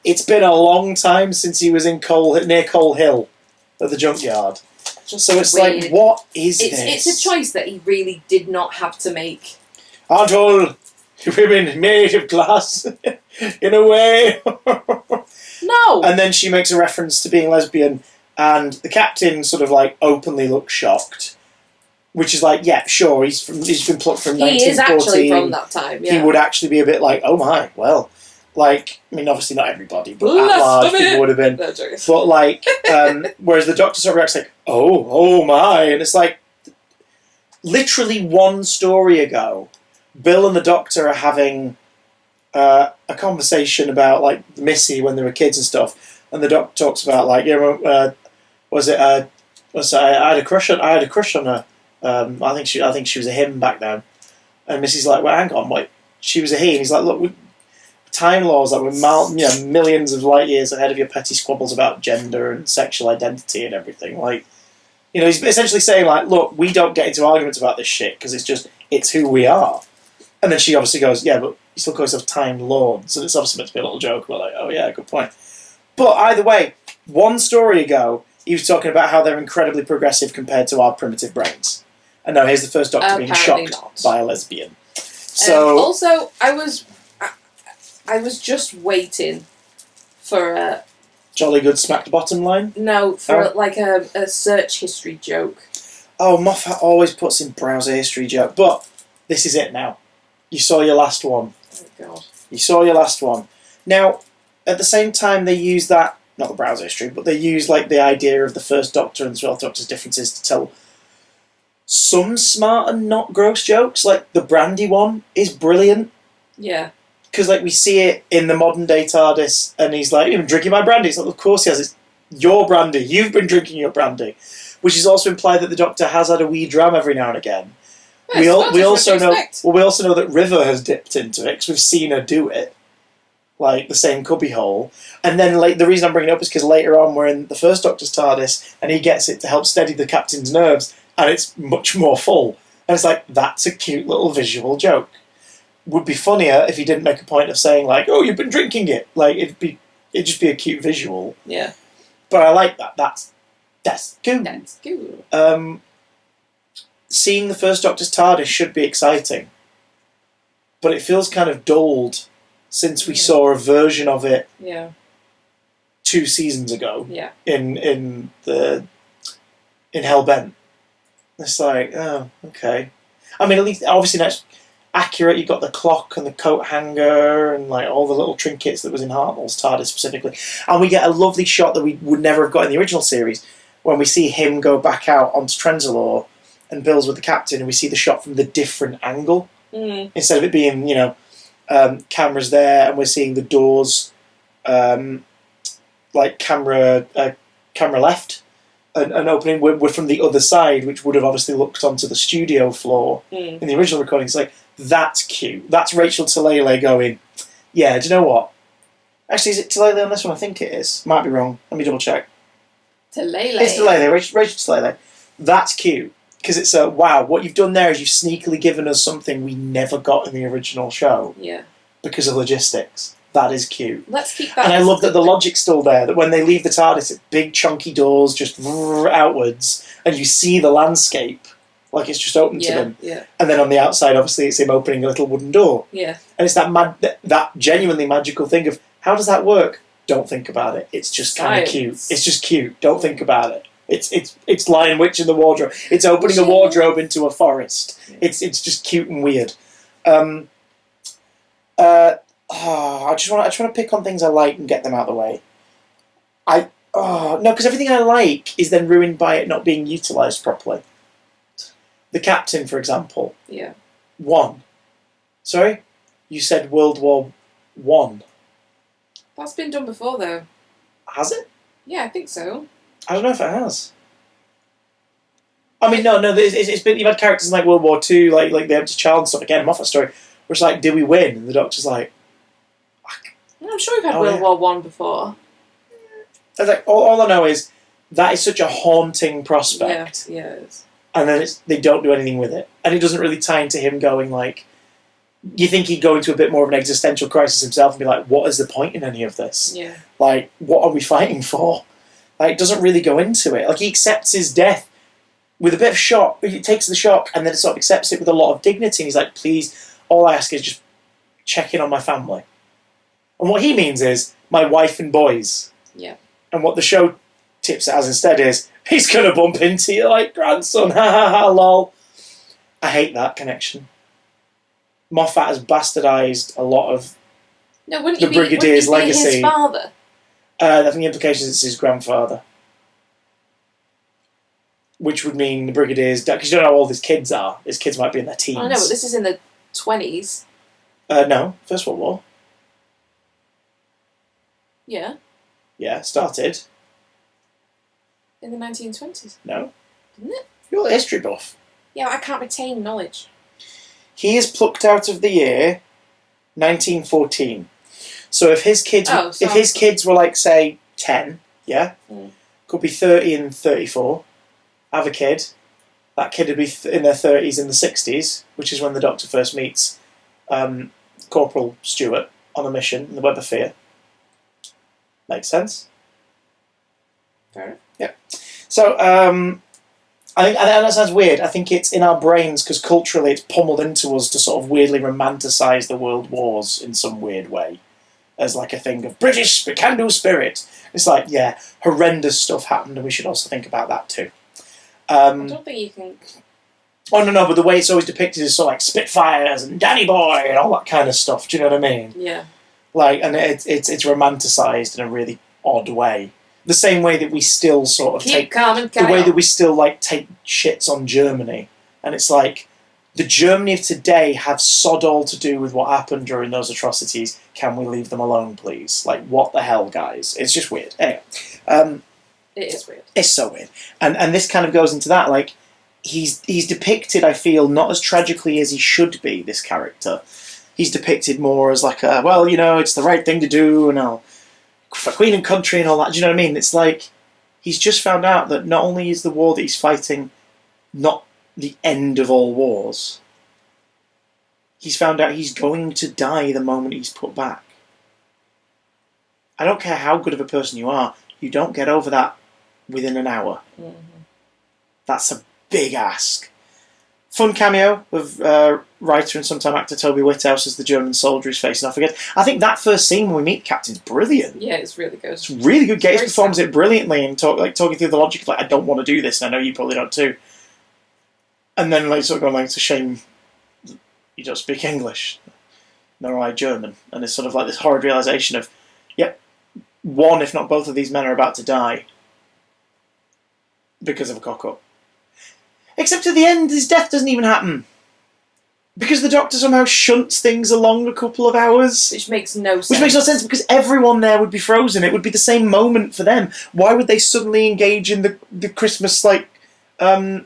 A: It's been a long time since he was in near Coal Hill at the junkyard. So it's weird. Like, what is this?
B: It's a choice that he really did not have to make.
A: Aren't all women made of glass? In a way.
B: No.
A: And then she makes a reference to being lesbian, and the captain sort of like openly looks shocked. Which is like, yeah, sure, he's been plucked from 1914.
B: He is actually from that time, yeah.
A: He would actually be a bit like, oh my, well... Like, I mean, obviously not everybody, but at large people would have been. No, but like, whereas the doctor sort of reacts like, oh my, and it's like, literally one story ago, Bill and the doctor are having a conversation about like Missy when they were kids and stuff, and the doctor talks about like, I had a crush on her. I think she was a him back then, and Missy's like, well, hang on, wait, she was a he, and he's like, look. Time laws that were millions of light years ahead of your petty squabbles about gender and sexual identity and everything. Like, he's essentially saying, like, look, we don't get into arguments about this shit because it's who we are. And then she obviously goes, yeah, but you still call yourself Time Lords. And it's obviously meant to be a little joke. We're like, oh yeah, good point. But either way, one story ago, he was talking about how they're incredibly progressive compared to our primitive brains. And now here's the first doctor being shocked by a lesbian. So
B: also, I was just waiting for a...
A: Jolly good smacked bottom line?
B: No, for a search history joke.
A: Oh, Moffat always puts in browser history joke. But this is it now. You saw your last one.
B: Oh, God.
A: You saw your last one. Now, at the same time, they use that... Not the browser history, but they use like the idea of the First Doctor and the 12th Doctor's differences to tell some smart and not gross jokes. Like the brandy one is brilliant.
B: Yeah.
A: Because like we see it in the modern day TARDIS, and he's like, "You've been drinking my brandy." It's like, of course he has. It's your brandy. You've been drinking your brandy, which is also implied that the Doctor has had a wee dram every now and again. We also know that River has dipped into it because we've seen her do it, like the same cubbyhole. And then like the reason I'm bringing it up is because later on we're in the first Doctor's TARDIS, and he gets it to help steady the Captain's nerves, and it's much more full. And it's like, that's a cute little visual joke. Would be funnier if he didn't make a point of saying like, "Oh, you've been drinking it." Like it'd just be a cute visual.
B: Yeah.
A: But I like that. That's good.
B: That's good.
A: Seeing the first Doctor's TARDIS should be exciting, but it feels kind of dulled since we saw a version of it.
B: Yeah.
A: 2 seasons ago.
B: Yeah.
A: In Hellbent. It's like, oh, okay. I mean, at least obviously that's accurate. You've got the clock and the coat hanger and like all the little trinkets that was in Hartnell's TARDIS specifically. And we get a lovely shot that we would never have got in the original series when we see him go back out onto Trenzalore and Bill's with the Captain, and we see the shot from the different angle. Instead of it being, cameras there, and we're seeing the doors, like camera left, and opening. We're from the other side, which would have obviously looked onto the studio floor in the original recording. It's like, that's cute. That's Rachel Talalay going, yeah, do you know what? Actually, is it Talalay on this one? I think it is. Might be wrong. Let me double check.
B: Talalay.
A: It's Talalay, Rachel Talalay. That's cute. Because it's wow, what you've done there is you've sneakily given us something we never got in the original show.
B: Yeah.
A: Because of logistics. That is cute.
B: Let's keep that.
A: And I love that the logic's still there, that when they leave the TARDIS, it's big chunky doors just outwards, and you see the landscape, like it's just open to them.
B: Yeah.
A: And then on the outside, obviously, it's him opening a little wooden door.
B: Yeah.
A: And it's that genuinely magical thing of, how does that work? Don't think about it. It's just kind of cute. It's just cute. Don't think about it. It's Lion Witch in the wardrobe. It's opening a wardrobe into a forest. It's just cute and weird. I just want to pick on things I like and get them out of the way. Because everything I like is then ruined by it not being utilised properly. The Captain, for example.
B: Yeah.
A: 1. Sorry? You said World War 1.
B: That's been done before, though.
A: Has it?
B: Yeah, I think so.
A: I don't know if it has. I mean, no. It's been. You've had characters in like World War II, like the Empty Child and stuff. Again, Moffat story, where it's like, did we win? And the Doctor's like,
B: I'm sure we've had World War One before.
A: It's like, all I know is that is such a haunting prospect.
B: Yeah, it is.
A: And then they don't do anything with it, and it doesn't really tie into him going like. You think he'd go into a bit more of an existential crisis himself and be like, what is the point in any of this?
B: Yeah.
A: Like, what are we fighting for? Like, it doesn't really go into it. Like, he accepts his death with a bit of shock. He takes the shock and then sort of accepts it with a lot of dignity. And he's like, please, all I ask is just check in on my family. And what he means is, my wife and boys.
B: Yeah.
A: And what the show tips it as instead is, he's going to bump into your, like, grandson. Ha ha ha, lol. I hate that connection. Moffat has bastardised a lot of the Brigadier's legacy.
B: His father?
A: I think the implication is it's his grandfather. Which would mean the Brigadier's... Because you don't know how old his kids are. His kids might be in their teens.
B: I know, but this is in the 20s.
A: No, First World War.
B: Yeah.
A: Yeah, started.
B: In the 1920s.
A: No.
B: Didn't it?
A: You're a history buff.
B: Yeah, I can't retain knowledge.
A: He is plucked out of the year 1914. So if his kids were like, say, 10, yeah? Could be 30 and 34. Have a kid. That kid would be in their 30s in the 60s, which is when the Doctor first meets Corporal Stewart on a mission in the Web of Fear. Makes sense?
B: Fair enough.
A: Yeah. So, I think, and that sounds weird, I think it's in our brains because culturally it's pummeled into us to sort of weirdly romanticise the world wars in some weird way. As like a thing of British can-do spirit. It's like, yeah, horrendous stuff happened and we should also think about that too.
B: I don't think you can...
A: Oh, no, but the way it's always depicted is sort of like Spitfires and Danny Boy and all that kind of stuff, do you know what I mean?
B: Yeah.
A: Like, and it's romanticised in a really odd way. The same way that we still sort of
B: Keep calm and carry
A: the way
B: on.
A: that we still like take shits on Germany and it's like, the Germany of today have sod all to do with what happened during those atrocities. Can we leave them alone, please? Like, what the hell, guys? It's just weird. Anyway.
B: It is weird.
A: It's so weird. And this kind of goes into that, like, he's depicted, I feel, not as tragically as he should be, this character. He's depicted more as like a, well, you know, it's the right thing to do, and I'll, for Queen and country and all that. Do you know what I mean? It's like, he's just found out that not only is the war that he's fighting not the end of all wars, he's found out he's going to die the moment he's put back. I don't care how good of a person you are, you don't get over that within an hour.
B: Mm-hmm.
A: That's a big ask. Fun cameo of writer and sometime actor Toby Whithouse as the German soldier he's facing off against. I think that first scene when we meet Captain's brilliant.
B: Yeah, it's really good.
A: It's really good. Gates performs it brilliantly and talking through the logic of, like, I don't want to do this, and I know you probably don't too. And then, like, sort of going, like, it's a shame you don't speak English, nor I German. And it's sort of like this horrid realisation of, yep, one, if not both of these men are about to die because of a cock-up. Except at the end, his death doesn't even happen. Because the Doctor somehow shunts things along a couple of hours.
B: Which makes no sense.
A: Which makes no sense, because everyone there would be frozen. It would be the same moment for them. Why would they suddenly engage in the Christmas, like, the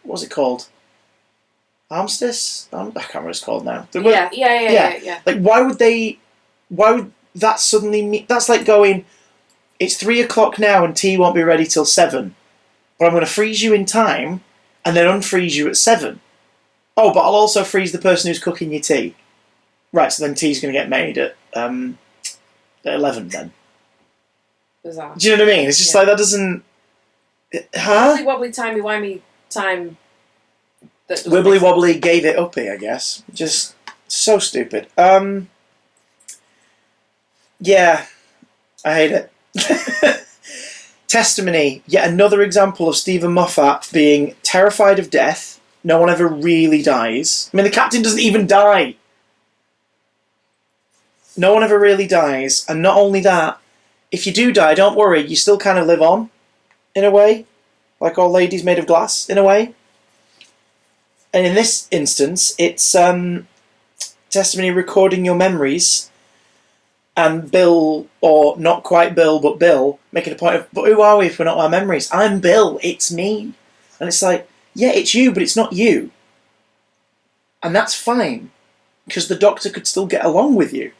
A: what's it called? Armistice? I can't remember what it's called now.
B: Yeah.
A: Like, why would that suddenly mean... That's like going, it's 3 o'clock now and tea won't be ready till 7. But I'm going to freeze you in time and then unfreeze you at 7. Oh, but I'll also freeze the person who's cooking your tea. Right, so then tea's going to get made at 11 then.
B: Bizarre.
A: Do you know what I mean? It's just like, that doesn't... Huh?
B: Wibbly wobbly, timey-wimey time...
A: Wibbly wobbly gave it uppy, I guess. Just so stupid. Yeah, I hate it. Testimony, yet another example of Stephen Moffat being terrified of death. No one ever really dies. I mean, the captain doesn't even die. No one ever really dies. And not only that, if you do die, don't worry, you still kind of live on, in a way. Like old ladies made of glass, in a way. And in this instance, it's testimony recording your memories, and Bill, or not quite Bill, but Bill, making a point of, but who are we if we're not our memories? I'm Bill, it's me. And it's like, yeah, it's you, but it's not you. And that's fine, because the Doctor could still get along with you.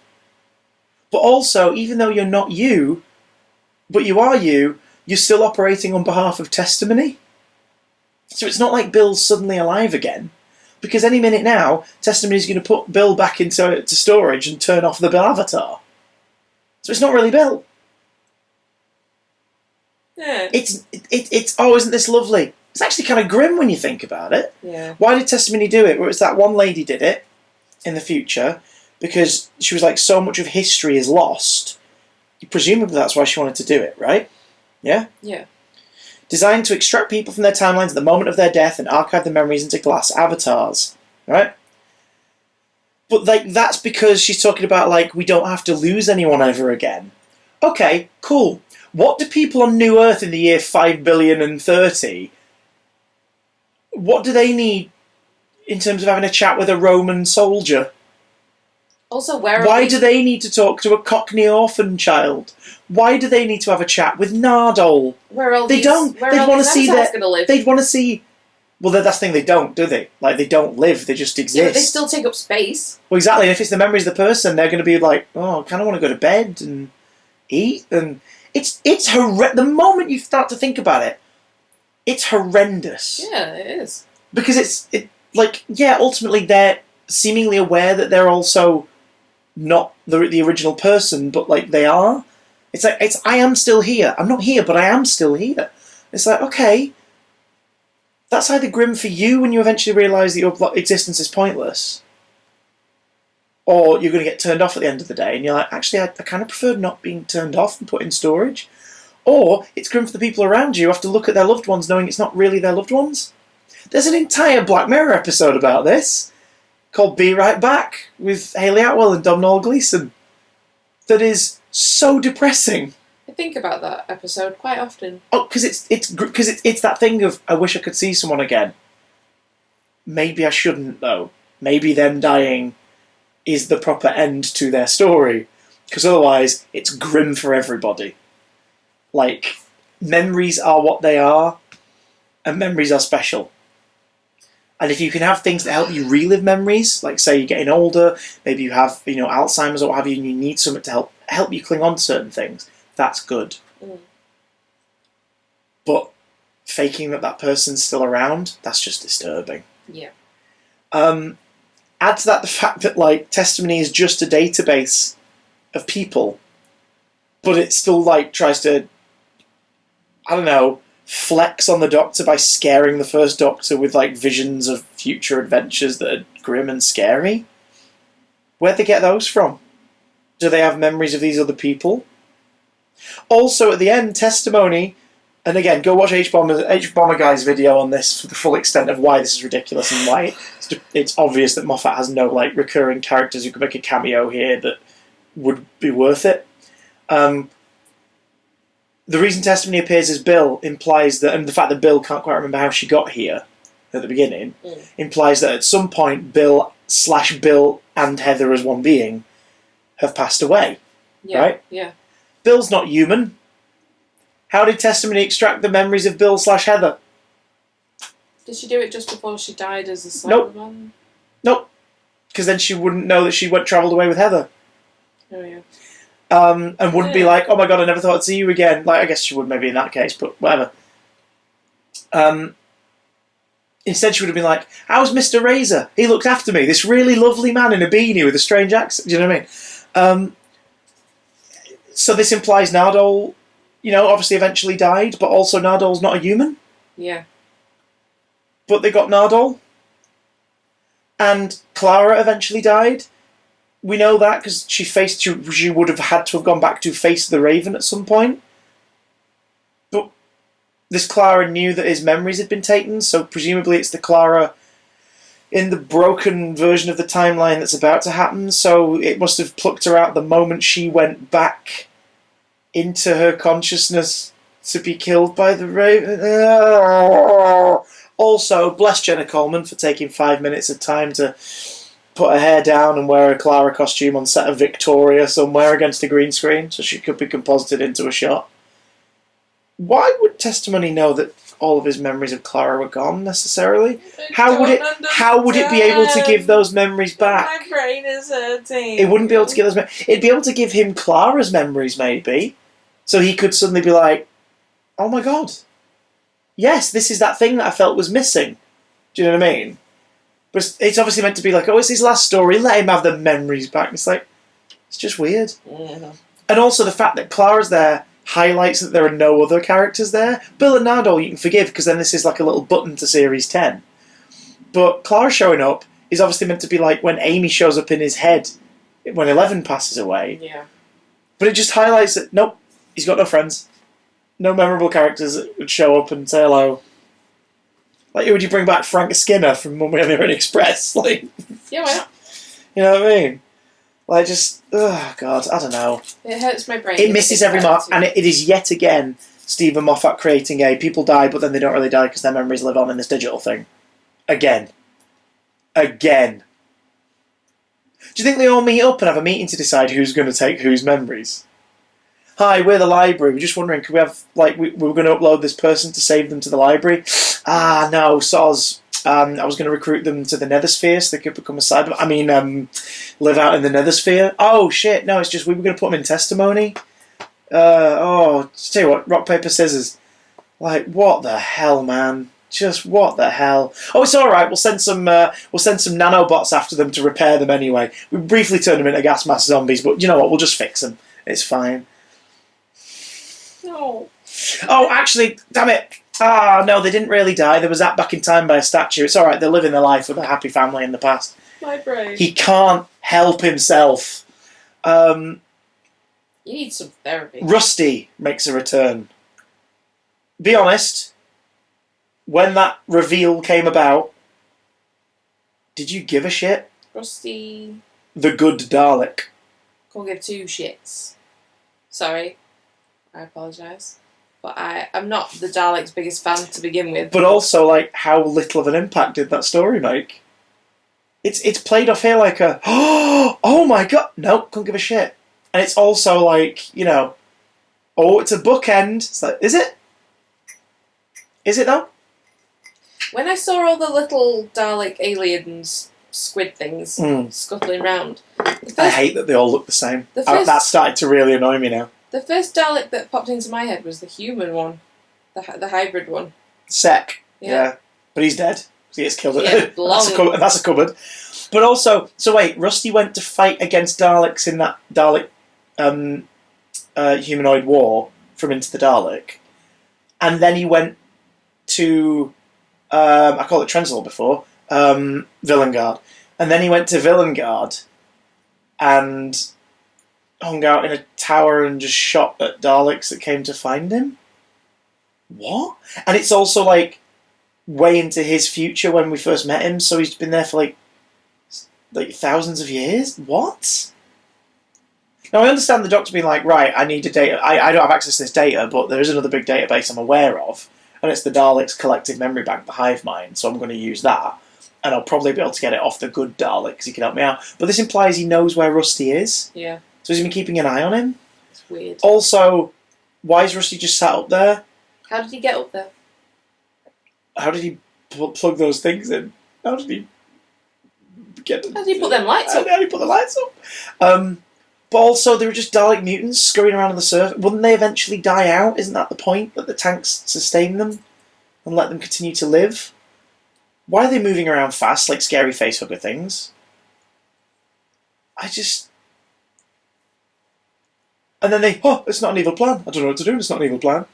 A: But also, even though you're not you, but you are you, you're still operating on behalf of testimony. So it's not like Bill's suddenly alive again, because any minute now, Testimony's going to put Bill back into storage and turn off the Bill avatar. So it's not really Bill.
B: Yeah.
A: It's oh, isn't this lovely? It's actually kind of grim when you think about it.
B: Yeah.
A: Why did Testimony do it? Well, it's that one lady did it in the future because she was like, so much of history is lost. Presumably that's why she wanted to do it, right? Yeah?
B: Yeah.
A: Designed to extract people from their timelines at the moment of their death and archive their memories into glass avatars, right? But like, that's because she's talking about, like, we don't have to lose anyone ever again. Okay, cool. What do people on New Earth in the year 5,030,000,030, what do they need in terms of having a chat with a Roman soldier?
B: Also, where
A: Why do they need to talk to a Cockney orphan child? Why do they need to have a chat with Nardole? They don't. They'd want to see that. They'd want to see. Well, that's the thing. They don't, do they? Like, they don't live. They just exist.
B: Yeah, but they still take up space.
A: Well, exactly. And if it's the memories of the person, they're going to be like, "Oh, I kind of want to go to bed and eat." And it's horrendous. The moment you start to think about it, it's horrendous.
B: Yeah, it is.
A: Because ultimately they're seemingly aware that they're also not the original person, but like they are. It's like, I am still here. I'm not here, but I am still here. It's like, okay, that's either grim for you when you eventually realise that your existence is pointless, or you're going to get turned off at the end of the day, and you're like, actually, I kind of prefer not being turned off and put in storage. Or it's grim for the people around you who have to look at their loved ones knowing it's not really their loved ones. There's an entire Black Mirror episode about this, called Be Right Back, with Hayley Atwell and Domhnall Gleeson, that is so depressing.
B: I think about that episode quite often.
A: Oh, because it's that thing of, I wish I could see someone again. maybe I shouldn't, though. Maybe them dying is the proper end to their story. Because otherwise, it's grim for everybody. Like, memories are what they are, and memories are special. And if you can have things that help you relive memories, like say you're getting older, maybe you have Alzheimer's or what have you, and you need something to help you cling on to certain things, that's good.
B: Mm.
A: But faking that person's still around, that's just disturbing.
B: Yeah.
A: Add to that the fact that like testimony is just a database of people, but it still like tries to, I don't know, flex on the Doctor by scaring the first Doctor with like visions of future adventures that are grim and scary. Where'd they get those from? Do they have memories of these other people? Also, at the end, testimony, and again, go watch H Bomber Guy's video on this for the full extent of why this is ridiculous and why it's obvious that Moffat has no like recurring characters who could make a cameo here that would be worth it. The reason testimony appears as Bill implies that, and the fact that Bill can't quite remember how she got here at the beginning, implies that at some point Bill and Heather as one being have passed away.
B: Yeah.
A: Right?
B: Yeah.
A: Bill's not human. How did testimony extract the memories of Bill / Heather?
B: Did she do it just before she died as a Cyberman?
A: Nope. Because then she wouldn't know that she travelled away with Heather.
B: Oh, yeah.
A: And wouldn't be like, oh my god, I never thought I'd see you again. Like, I guess she would maybe in that case, but whatever. Instead, she would have been like, how's Mr. Razor? He looked after me. This really lovely man in a beanie with a strange accent. Do you know what I mean? So this implies Nardole, obviously eventually died, but also Nardole's not a human.
B: Yeah.
A: But they got Nardole. And Clara eventually died. We know that because she would have had to have gone back to face the Raven at some point. But this Clara knew that his memories had been taken, so presumably it's the Clara in the broken version of the timeline that's about to happen, so it must have plucked her out the moment she went back into her consciousness to be killed by the Raven. Also, bless Jenna Coleman for taking 5 minutes of time to put her hair down and wear a Clara costume on set of Victoria somewhere against a green screen so she could be composited into a shot. Why would testimony know that all of his memories of Clara were gone necessarily? How would it be able to give those memories back?
B: My brain is hurting.
A: It wouldn't be able to give those memories. It'd be able to give him Clara's memories maybe, so he could suddenly be like, oh my god, yes, this is that thing that I felt was missing. Do you know what I mean? But it's obviously meant to be like, oh, it's his last story, let him have the memories back. It's like, it's just weird.
B: Yeah.
A: And also the fact that Clara's there highlights that there are no other characters there. Bill and Nardole you can forgive, because then this is like a little button to Series 10. But Clara showing up is obviously meant to be like when Amy shows up in his head when 11 passes away.
B: Yeah.
A: But it just highlights that, nope, he's got no friends. No memorable characters that would show up and say hello. Like, would you bring back Frank Skinner from Mummy on the Orient Express? Like,
B: Yeah, why not?
A: you know what I mean? Like, just, oh god, I don't know.
B: It hurts my brain.
A: It misses every mark, and it is yet again Stephen Moffat creating people die, but then they don't really die because their memories live on in this digital thing. Again. Do you think they all meet up and have a meeting to decide who's going to take whose memories? Hi, we're the library. We're just wondering, could we have, like, we were going to upload this person to save them to the library. Ah, no, soz. I was going to recruit them to the Nethersphere so they could become a live out in the Nethersphere. Oh, shit, no, it's just we were going to put them in testimony. Tell you what, rock, paper, scissors. Like, what the hell, man? Just what the hell? Oh, it's all right. We'll send some nanobots after them to repair them anyway. We briefly turned them into gas mask zombies, but you know what? We'll just fix them. It's fine.
B: No.
A: Oh, actually, damn it. Ah, no, they didn't really die. They were zapped back in time by a statue. It's all right. They're living their life with a happy family in the past.
B: My brain.
A: He can't help himself.
B: You need some therapy.
A: Rusty makes a return. Be honest, when that reveal came about, did you give a shit?
B: Rusty.
A: The good Dalek.
B: Can't give two shits. Sorry. I apologise. But I'm not the Daleks' biggest fan to begin with.
A: But also, like, how little of an impact did that story make? It's played off here like a, oh my god, no, couldn't give a shit. And it's also like, you know, oh, it's a bookend. It's like, is it? Is it though?
B: When I saw all the little Dalek aliens, squid things, scuttling around,
A: I hate that they all look the same.
B: That
A: started to really annoy me now.
B: The first Dalek that popped into my head was the human one, the hybrid one.
A: Sec, yeah. But he's dead. He gets killed.
B: Yeah,
A: that's a cupboard. But also, so wait, Rusty went to fight against Daleks in that Dalek humanoid war from Into the Dalek, and then he went to I called it Trenzal before, Villengard, and then he went to Villengard and hung out in a tower and just shot at Daleks that came to find him. What? And it's also like way into his future when we first met him, so he's been there for like thousands of years. What? Now I understand the Doctor being like, right, I need a data. I don't have access to this data, but there is another big database I'm aware of, and it's the Daleks' collective memory bank, the hive mind. So I'm going to use that, and I'll probably be able to get it off the good Dalek because he can help me out. But this implies he knows where Rusty is.
B: Yeah.
A: So he's been keeping an eye on him.
B: It's weird.
A: Also, why is Rusty just sat up there?
B: How did he get up there?
A: How did he plug those things in? How did he get?
B: How did he put them lights up?
A: How did he put the lights up? But also, they were just Dalek mutants scurrying around on the surface. Wouldn't they eventually die out? Isn't that the point? That the tanks sustain them and let them continue to live? Why are they moving around fast like scary facehugger things? And then it's not an evil plan. I don't know what to do, it's not an evil plan.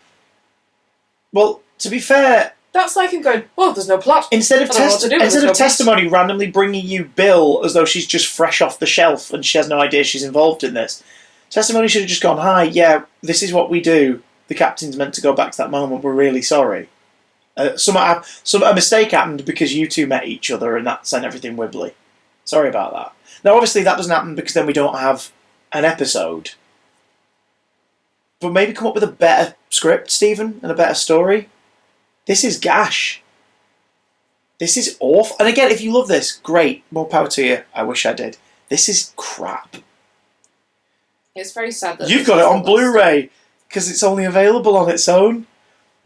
A: Well, to be fair...
B: That's like him going, well, there's no plot.
A: Instead of testimony randomly bringing you Bill as though she's just fresh off the shelf and she has no idea she's involved in this, testimony should have just gone, hi, yeah, this is what we do. The captain's meant to go back to that moment. We're really sorry. A mistake happened because you two met each other and that sent everything wibbly. Sorry about that. Now, obviously, that doesn't happen because then we don't have an episode. But maybe come up with a better script, Stephen, and a better story. This is gash. This is awful. And again, if you love this, great. More power to you. I wish I did. This is crap.
B: It's very sad that
A: you've got it on Blu-ray because it's only available on its own.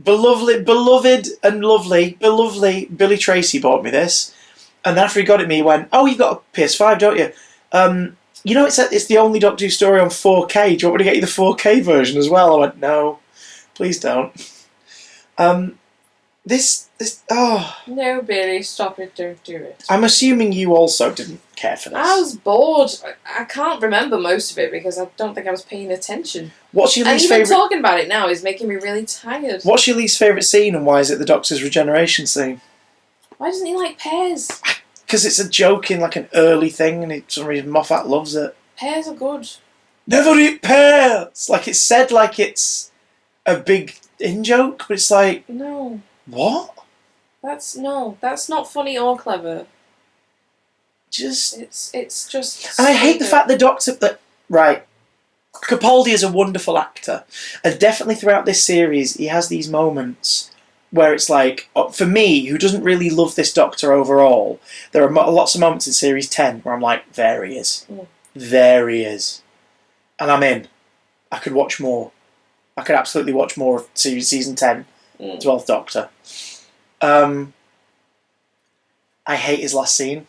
A: Beloved and lovely Billy Tracy bought me this, and after he got it, he went, "Oh, you've got a PS5, don't you? You know, it's the only Doctor Who story on 4K. Do you want me to get you the 4K version as well?" I went, "No, please don't."
B: No, Billy, stop it! Don't do it.
A: I'm assuming you also didn't care for this.
B: I was bored. I can't remember most of it because I don't think I was paying attention.
A: What's your least
B: favourite?
A: favourite?
B: Talking about it now is making me really tired.
A: What's your least favourite scene, and why is it the Doctor's regeneration scene?
B: Why doesn't he like pears?
A: Because it's a joke in like an early thing, and for some reason Moffat loves it.
B: Pears are good.
A: Never eat pears. Like it's said, like it's a big in joke, but it's like
B: no.
A: What?
B: That's not funny or clever.
A: It's
B: just.
A: And I hate the fact the Doctor right. Capaldi is a wonderful actor, and definitely throughout this series, he has these moments where it's like, for me, who doesn't really love this Doctor overall, there are lots of moments in Series 10 where I'm like, there he is. There he is. And I'm in. I could watch more. I could absolutely watch more of Season 10, 12th Doctor. I hate his last scene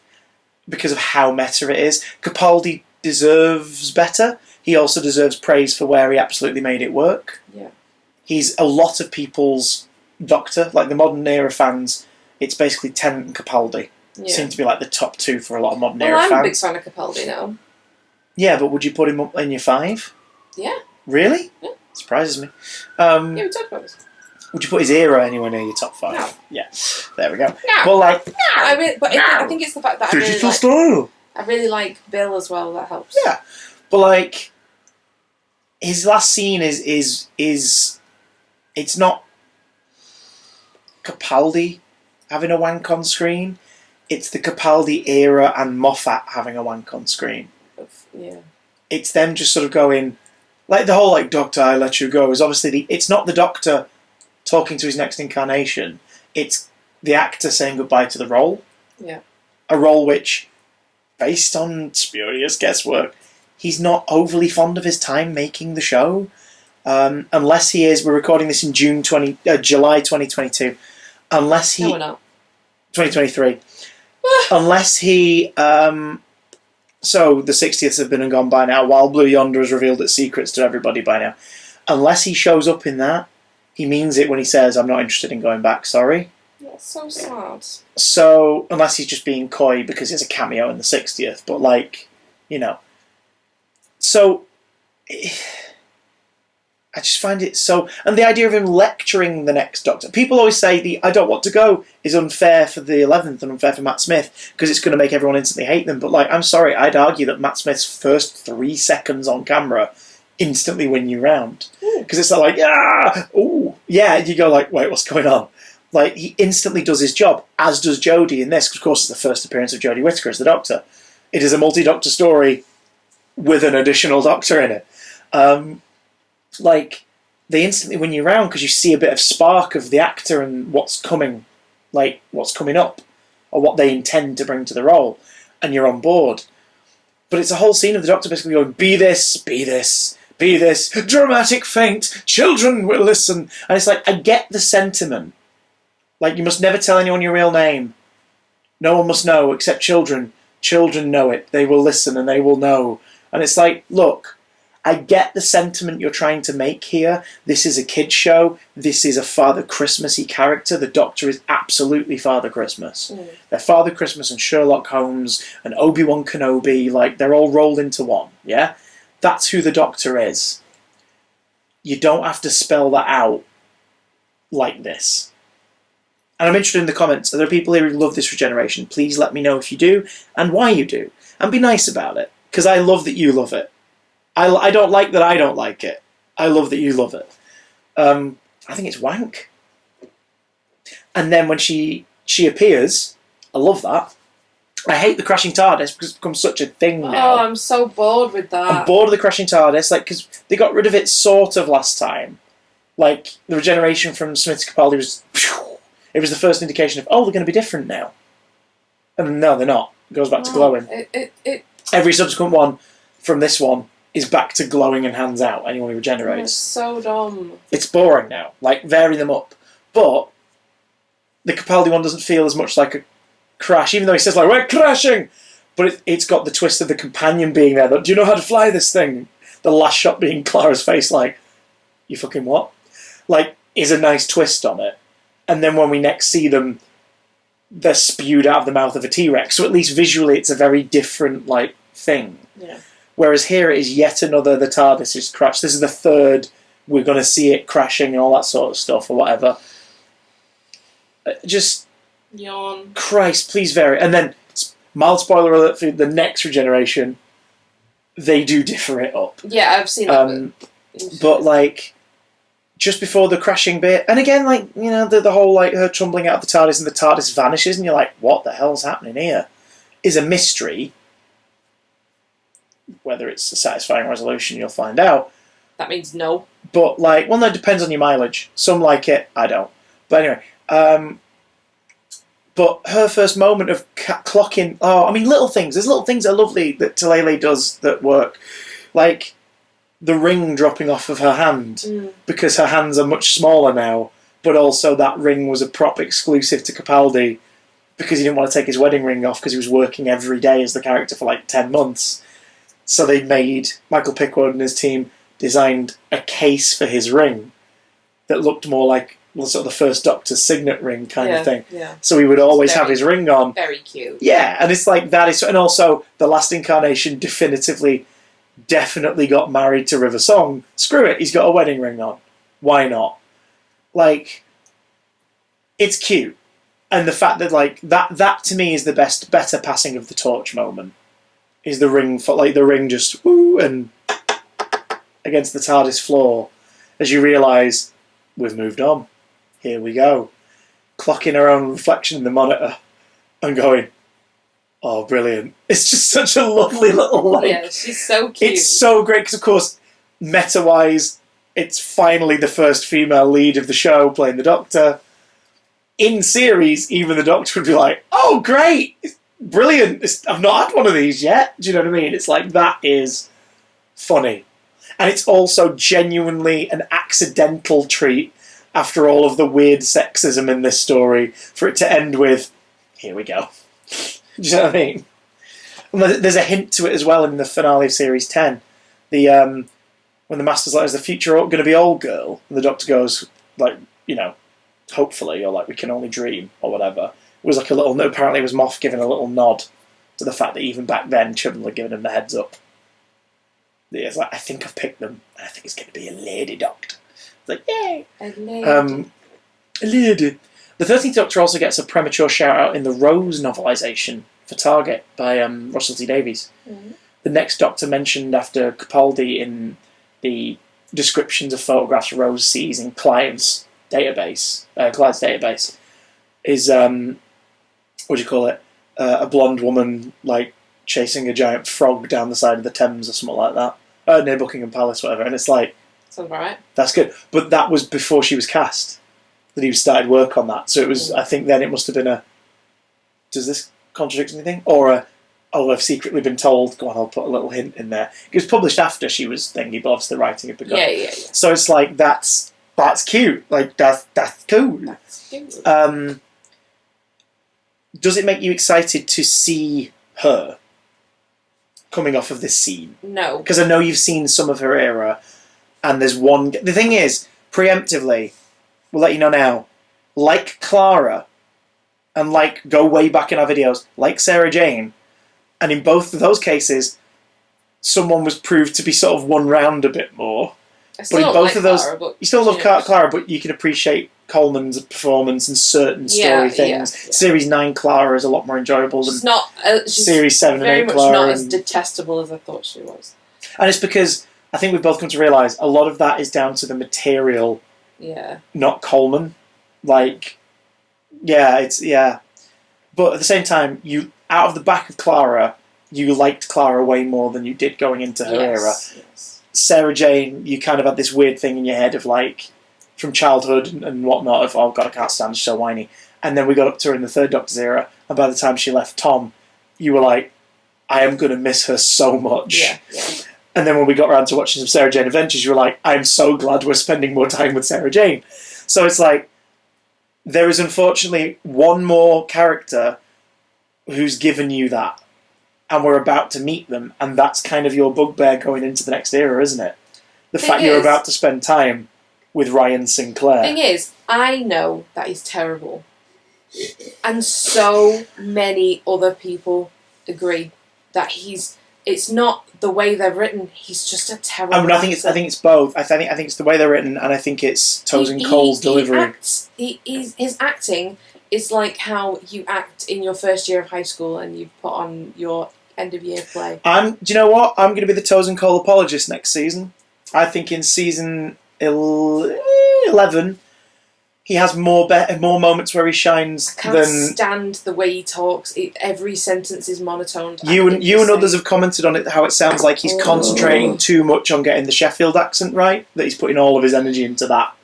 A: because of how meta it is. Capaldi deserves better. He also deserves praise for where he absolutely made it work.
B: Yeah.
A: He's a lot of people's Doctor, like the modern era fans. It's basically Tennant and Capaldi.
B: Yeah.
A: Seem to be like the top two for a lot of modern era fans.
B: I'm a big fan of Capaldi now.
A: Yeah, but would you put him up in your 5?
B: Yeah.
A: Really?
B: Yeah.
A: Surprises me.
B: Yeah, we talked about this.
A: Would you put his era anywhere near your top 5?
B: No.
A: Yeah. There we go.
B: No.
A: Well, like... No.
B: I think it's the fact that
A: Digital style.
B: I really like Bill as well. That helps.
A: Yeah. But, like... His last scene is it's not Capaldi having a wank on screen. It's the Capaldi era and Moffat having a wank on screen.
B: Yeah.
A: It's them just sort of going, Like the whole like Doctor, I let you go is obviously it's not the Doctor talking to his next incarnation. It's the actor saying goodbye to the role.
B: Yeah.
A: A role which, based on spurious guesswork, he's not overly fond of his time making the show. Unless he is, we're recording this in July 2022. Unless he,
B: No, we're not.
A: 2023. Unless he, so the 60ths have been and gone by now. While Blue Yonder has revealed its secrets to everybody by now. Unless he shows up in that, he means it when he says, "I'm not interested in going back. Sorry."
B: That's so sad.
A: So unless he's just being coy because he has a cameo in the 60th, but like, so. I just find it so... And the idea of him lecturing the next Doctor... People always say the "I don't want to go" is unfair for the 11th and unfair for Matt Smith because it's going to make everyone instantly hate them. But, like, I'm sorry, I'd argue that Matt Smith's first 3 seconds on camera instantly win you round. Because it's not like, "Ah! Ooh!" Yeah, you go like, wait, what's going on? Like, he instantly does his job, as does Jodie in this. Of course, it's the first appearance of Jodie Whittaker as the Doctor. It is a multi-Doctor story with an additional Doctor in it. Like, they instantly win you around because you see a bit of spark of the actor and what's coming, like, what's coming up, or what they intend to bring to the role, and you're on board. But it's a whole scene of the Doctor basically going, "Be this, be this, be this, dramatic feint, children will listen." And it's like, I get the sentiment. Like, you must never tell anyone your real name. No one must know except children. Children know it. They will listen and they will know. And it's like, look... I get the sentiment you're trying to make here. This is a kid's show. This is a Father Christmassy character. The Doctor is absolutely Father Christmas. They're Father Christmas and Sherlock Holmes and Obi-Wan Kenobi. Like, they're all rolled into one, yeah? That's who the Doctor is. You don't have to spell that out like this. And I'm interested in the comments. Are there people here who love this regeneration? Please let me know if you do and why you do. And be nice about it. Because I love that you love it. I don't like that I don't like it. I love that you love it. I think it's wank. And then when she appears, I love that. I hate the crashing TARDIS because it's become such a thing now.
B: Oh, I'm so bored with that.
A: I'm bored of the crashing TARDIS, like, because they got rid of it sort of last time. Like, the regeneration from Smith to Capaldi was... It was the first indication of, oh, they're going to be different now. And no, they're not. It goes back to glowing. Every subsequent one from this one is back to glowing and hands out, anyone who regenerates.
B: It's so dumb.
A: It's boring now. Like, vary them up. But the Capaldi one doesn't feel as much like a crash, even though he says, like, "We're crashing!" But it's got the twist of the companion being there. Do you know how to fly this thing? The last shot being Clara's face, like, "You fucking what?" Like, is a nice twist on it. And then when we next see them, they're spewed out of the mouth of a T-Rex. So at least visually it's a very different, like, thing.
B: Yeah.
A: Whereas here it is yet another, the TARDIS is crashed. This is the third, we're going to see it crashing and all that sort of stuff or whatever. Just...
B: Yawn.
A: Christ, please vary. And then, mild spoiler alert for the next regeneration, they do differ it up.
B: Yeah, I've seen that.
A: But, like, just before the crashing bit, and again, like, the whole, like, her tumbling out of the TARDIS and the TARDIS vanishes and you're like, what the hell's happening here? Is a mystery. Whether it's a satisfying resolution, you'll find out.
B: That means no.
A: But, like, well, no, it depends on your mileage. Some like it, I don't. But anyway, but her first moment of clocking... Oh, I mean, little things. There's little things that are lovely that Talele does that work. Like, the ring dropping off of her hand. Because her hands are much smaller now. But also that ring was a prop exclusive to Capaldi. Because he didn't want to take his wedding ring off because he was working every day as the character for, like, 10 months. So they made, Michael Pickwood and his team designed a case for his ring that looked more like sort of the first Doctor's signet ring kind of thing.
B: Yeah.
A: So he would always have his ring on.
B: Very cute.
A: Yeah, and it's like that is, and also the last incarnation definitely got married to River Song. Screw it, he's got a wedding ring on. Why not? Like, it's cute. And the fact that, like, that to me is the better passing of the torch moment. Is the ring, like, the ring just, woo, and against the TARDIS floor, as you realise, we've moved on. Here we go. Clocking her own reflection in the monitor, and going, oh, brilliant. It's just such a lovely little, like...
B: Yeah, she's so cute.
A: It's so great, because, of course, meta-wise, it's finally the first female lead of the show playing the Doctor. In series, even the Doctor would be like, oh, great! It's brilliant! I've not had one of these yet. Do you know what I mean? It's like, that is funny. And it's also genuinely an accidental treat after all of the weird sexism in this story for it to end with, here we go. Do you know what I mean? And there's a hint to it as well in the finale of Series 10. When the Master's like, is the future going to be old girl? And the Doctor goes, like, you know, hopefully, or like, we can only dream, or whatever. It was like a little, apparently it was Moff giving a little nod to the fact that even back then, children were giving him the heads up. It's like, I think I've picked them, and I think it's going to be a lady Doctor. It's like, yay!
B: A lady.
A: A lady. The 13th Doctor also gets a premature shout-out in the Rose novelisation for Target by Russell T Davies. Mm-hmm. The next Doctor mentioned after Capaldi in the descriptions of photographs Rose sees in Clyde's database, is, what do you call it? A blonde woman, like, chasing a giant frog down the side of the Thames or something like that. Near Buckingham Palace, whatever. And it's like...
B: Sounds right.
A: That's good. But that was before she was cast. That he started work on that. So it was, I think then it must have been a... Does this contradict anything? Or a... Oh, I've secretly been told. Go on, I'll put a little hint in there. It was published after she was thingy, but obviously the writing had begun.
B: Yeah.
A: So it's like, that's cute. Like, that's cool.
B: That's cute.
A: Does it make you excited to see her coming off of this scene?
B: No.
A: Because I know you've seen some of her era, and there's one... The thing is, preemptively, we'll let you know now, like Clara, and like, go way back in our videos, like Sarah Jane, and in both of those cases, someone was proved to be sort of one round a bit more.
B: I still
A: but in
B: don't
A: both
B: like
A: of those,
B: Clara, but
A: you still love Clara, but you can appreciate Coleman's performance and certain story things. Yeah. Series 9 Clara is a lot more enjoyable than
B: she's
A: Series 7 and 8
B: very much
A: Clara.
B: not as detestable as I thought she was.
A: And it's because I think we've both come to realise a lot of that is down to the material, not Coleman. Like, but at the same time, you out of the back of Clara, you liked Clara way more than you did going into her era.
B: Yes.
A: Sarah Jane, you kind of had this weird thing in your head of like, from childhood and whatnot, of, oh God, I can't stand her, she's so whiny. And then we got up to her in the third Doctor's era, and by the time she left Tom, you were like, I am going to miss her so much.
B: Yeah.
A: And then when we got around to watching some Sarah Jane Adventures, you were like, I'm so glad we're spending more time with Sarah Jane. So it's like, there is unfortunately one more character who's given you that, and we're about to meet them, and that's kind of your bugbear going into the next era, isn't it? The fact you're about to spend time with Ryan Sinclair.
B: Thing is, I know that he's terrible, and so many other people agree that it's not the way they're written. He's just a terrible.
A: I think it's both. I think it's the way they're written, and I think it's Tosin Cole's delivery.
B: His acting is like how you act in your first year of high school, and you put on your end of year play. Do you know what? I'm going to be the Tosin Cole apologist next season. I think in season 11, he has more moments where he shines. I can't stand the way he talks. Every sentence is monotoned.
A: You and others have commented on it, how it sounds like he's concentrating too much on getting the Sheffield accent right, that he's putting all of his energy into that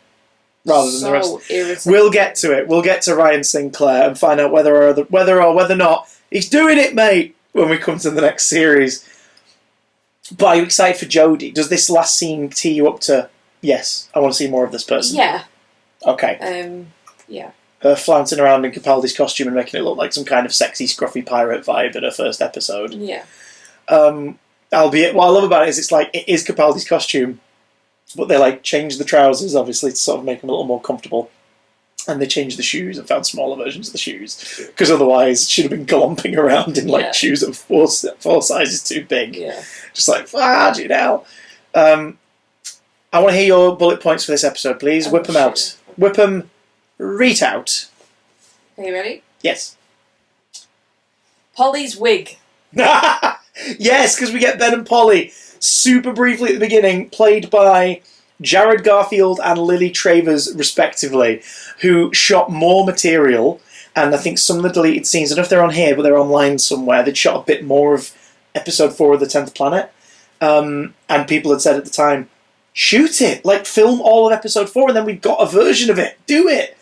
A: rather than the rest.
B: Irritating.
A: We'll get to it. We'll get to Ryan Sinclair and find out whether or not he's doing it, mate, when we come to the next series. But are you excited for Jodie? Does this last scene tee you up to, yes, I want to see more of this person?
B: Yeah.
A: Okay.
B: Yeah.
A: Her flouncing around in Capaldi's costume and making it look like some kind of sexy, scruffy pirate vibe in her first episode.
B: Yeah.
A: Albeit, what I love about it is it's like, it is Capaldi's costume, but they like changed the trousers, obviously, to sort of make them a little more comfortable. And they changed the shoes and found smaller versions of the shoes. Because otherwise, she'd have been glomping around in like shoes that were four sizes too big.
B: Yeah.
A: Just like, you know. I want to hear your bullet points for this episode, please. Whip them out. Whip them right out.
B: Are you ready?
A: Yes.
B: Polly's wig.
A: Yes, because we get Ben and Polly super briefly at the beginning, played by Jared Garfield and Lily Travers, respectively, who shot more material, and I think some of the deleted scenes, I don't know if they're on here, but they're online somewhere, they'd shot a bit more of episode 4 of The 10th Planet, and people had said at the time, shoot it. Like, film all of episode 4 and then we've got a version of it. Do it.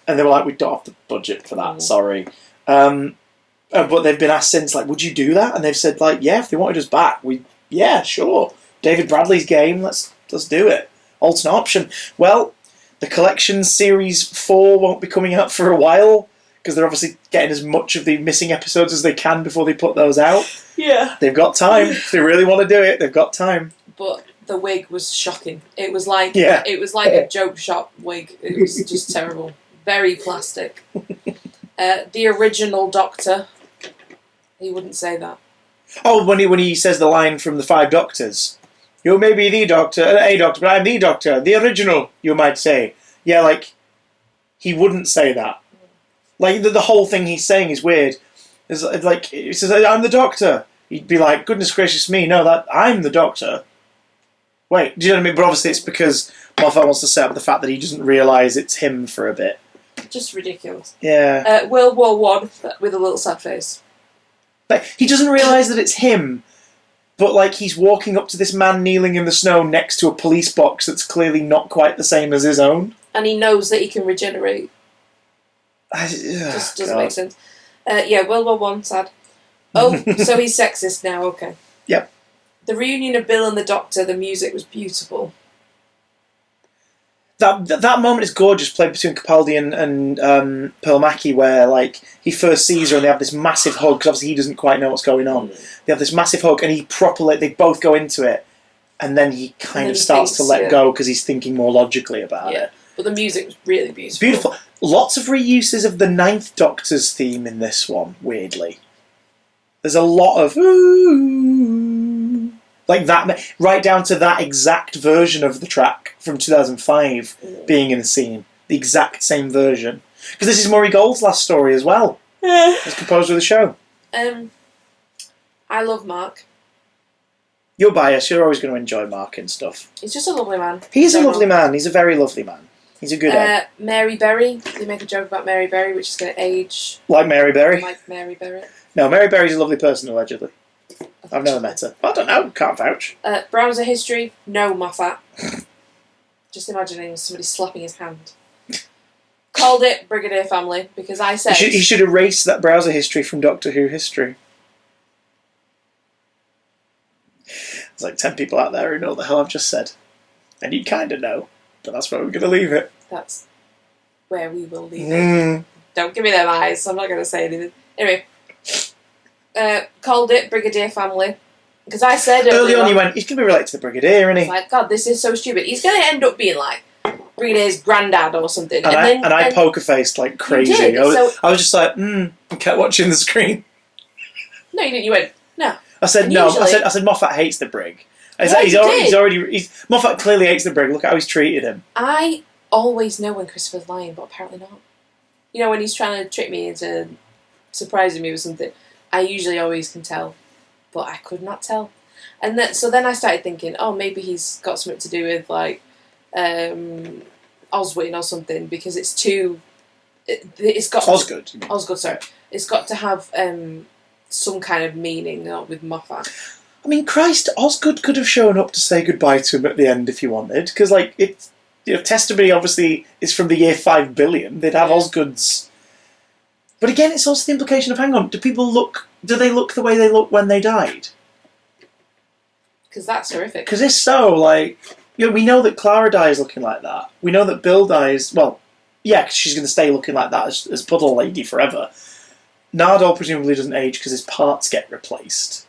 A: And they were like, we don't have the budget for that, sorry. But they've been asked since, like, would you do that? And they've said, like, yeah, if they wanted us back, yeah, sure. David Bradley's game, let's do it. Alternate option. Well, the collection series 4 won't be coming out for a while because they're obviously getting as much of the missing episodes as they can before they put those out.
B: Yeah.
A: They've got time. If they really want to do it, they've got time.
B: But the wig was shocking. It was like a joke shop wig. It was just terrible. Very plastic. The original Doctor, he wouldn't say that.
A: Oh, when he says the line from the 5 Doctors. You may be the Doctor, a Doctor, but I'm the Doctor. The original, you might say. Yeah, like, he wouldn't say that. Like, the whole thing he's saying is weird. It's like, he says, I'm the Doctor. He'd be like, goodness gracious me, no, I'm the Doctor. Wait, do you know what I mean? But obviously it's because Moffat wants to set up the fact that he doesn't realise it's him for a bit.
B: Just ridiculous.
A: Yeah.
B: World War One with a little sad face.
A: Like, he doesn't realise that it's him, but like he's walking up to this man kneeling in the snow next to a police box that's clearly not quite the same as his own.
B: And he knows that he can regenerate. Just doesn't make sense. World War One, sad. Oh, so he's sexist now, okay.
A: Yep.
B: The reunion of Bill and the Doctor, the music was beautiful.
A: That moment is gorgeous, played between Capaldi and Pearl Mackie, where like he first sees her and they have this massive hug because obviously he doesn't quite know what's going on. They have this massive hug and they both go into it, and then he kind of starts to let go because he's thinking more logically about it.
B: But the music was really beautiful.
A: It's beautiful. Lots of reuses of the 9th Doctor's theme in this one. Weirdly, there's a lot of ooh. Like that, right down to that exact version of the track from 2005 being in the scene. The exact same version. Because this is Murray Gold's last story as well. As composer of the show.
B: I love Mark.
A: You're biased. You're always going to enjoy Mark and stuff.
B: He's just a lovely man.
A: He is a lovely man. He's a very lovely man. He's a good egg.
B: Mary Berry. They make a joke about Mary Berry, which is going to age...
A: Like Mary Berry?
B: Like Mary Berry.
A: No, Mary Berry's a lovely person, allegedly. I've never met her. I don't know. Can't vouch.
B: Browser history. No Moffat. Just imagining somebody slapping his hand. Called it Brigadier Family because I said...
A: He should erase that browser history from Doctor Who history. There's like 10 people out there who know what the hell I've just said. And you kind of know. But that's where we're going to leave it.
B: That's where we will leave it. Don't give me them eyes. I'm not going to say anything. Anyway... called it Brigadier Family because I said
A: early on you went, he's going to be related to the Brigadier, isn't he?
B: Like, God, this is so stupid. He's going to end up being like Brigadier's granddad or something. And
A: I poker faced like crazy. I was just like, I kept watching the screen.
B: No, you didn't. You went, no.
A: I said no. I said Moffat hates the Brig. Moffat clearly hates the Brig. Look at how he's treated him.
B: I always know when Christopher's lying, but apparently not. You know, when he's trying to trick me into surprising me with something. I usually always can tell, but I could not tell. And so then I started thinking, oh, maybe he's got something to do with, like, Oswin or something, because it's too... It's got...
A: Osgood.
B: Osgood, sorry. It's got to have some kind of meaning, not with Moffat.
A: I mean, Christ, Osgood could have shown up to say goodbye to him at the end if he wanted, because, like, it's... You know, Testimony obviously is from the year 5 billion. They'd have Osgood's... But again, it's also the implication of, hang on, do they look the way they look when they died?
B: Because that's horrific.
A: Because if so, like, you know, we know that Clara dies looking like that. We know that Bill dies, well, yeah, because she's going to stay looking like that as Puddle Lady forever. Nardole presumably doesn't age because his parts get replaced.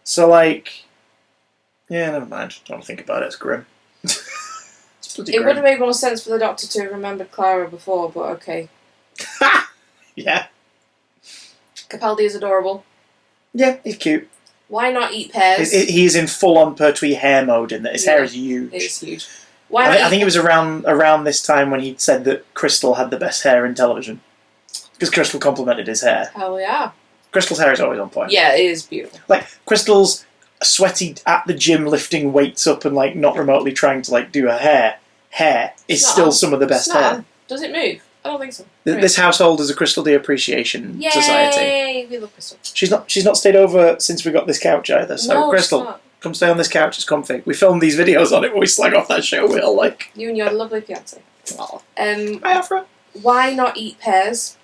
A: So, like, yeah, never mind. Don't think about it, it's grim. It's bloody grim.
B: It would have made more sense for the Doctor to have remembered Clara before, but okay.
A: Yeah.
B: Capaldi is adorable.
A: Yeah, he's cute.
B: Why not eat pears?
A: He is in full-on Pertwee hair mode in that his hair is huge.
B: It is huge.
A: I think it was around this time when he said that Crystal had the best hair in television. Because Crystal complimented his hair.
B: Hell yeah.
A: Crystal's hair is always on point.
B: Yeah, it is beautiful.
A: Like, Crystal's sweaty at the gym lifting weights up and, like, not remotely trying to, like, do her hair is still some of the best hair.
B: Does it move? I don't think so.
A: This household is a Crystal Day Appreciation Society.
B: Yay! We love Crystal.
A: She's not stayed over since we got this couch either. So
B: No,
A: Crystal, come stay on this couch, it's comfy. We filmed these videos on it when we slag off that show, Will. Like,
B: You and your lovely fiance.
A: oh.
B: Hi,
A: Afra.
B: Why not eat pears?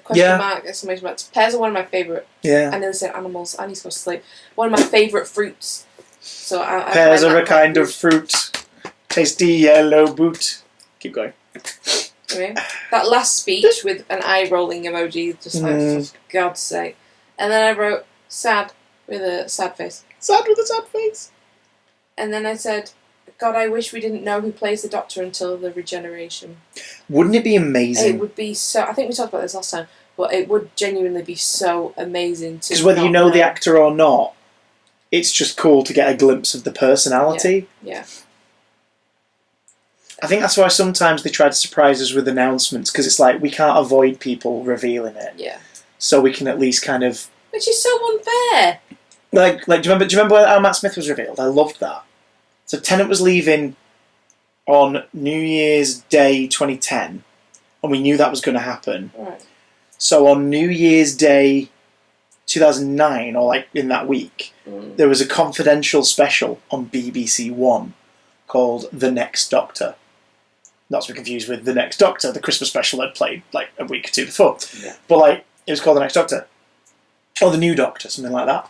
B: Question mark, exclamation mark. Pears are one of my favourite.
A: Yeah.
B: I nearly said animals. I need to go to sleep. One of my favourite fruits. So
A: Pears are a kind of fruit. Tasty yellow boot. Keep going.
B: Anyway, that last speech with an eye rolling emoji, just like, for God's sake. And then I wrote sad with a sad face.
A: Sad with a sad face.
B: And then I said, God, I wish we didn't know who plays the Doctor until the regeneration.
A: Wouldn't it be amazing?
B: It would be so. I think we talked about this last time, but it would genuinely be so amazing to.
A: Because whether you know the actor or not, it's just cool to get a glimpse of the personality.
B: Yeah.
A: I think that's why sometimes they try to surprise us with announcements, because it's like we can't avoid people revealing it.
B: Yeah.
A: So we can at least kind of.
B: Which is so unfair.
A: Like, do you remember how Matt Smith was revealed? I loved that. So Tennant was leaving on New Year's Day 2010, and we knew that was going to happen.
B: Right.
A: So on New Year's Day 2009, or like in that week, there was a confidential special on BBC One called The Next Doctor. Not to be confused with The Next Doctor, the Christmas special I'd played like a week or two before.
B: Yeah.
A: But like, it was called The Next Doctor. Or The New Doctor, something like that.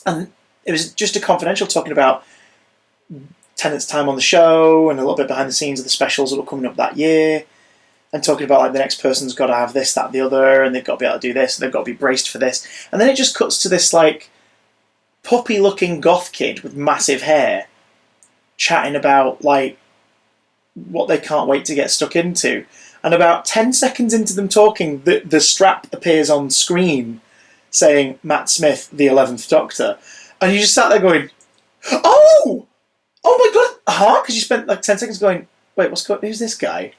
A: And it was just a confidential talking about Tennant's time on the show and a little bit behind the scenes of the specials that were coming up that year, and talking about like the next person's got to have this, that, the other, and they've got to be able to do this, and they've got to be braced for this. And then it just cuts to this like puppy-looking goth kid with massive hair chatting about like what they can't wait to get stuck into. And about 10 seconds into them talking, the strap appears on screen saying Matt Smith, the 11th Doctor. And you just sat there going, oh my God, huh? Because you spent like 10 seconds going, wait, who's this guy?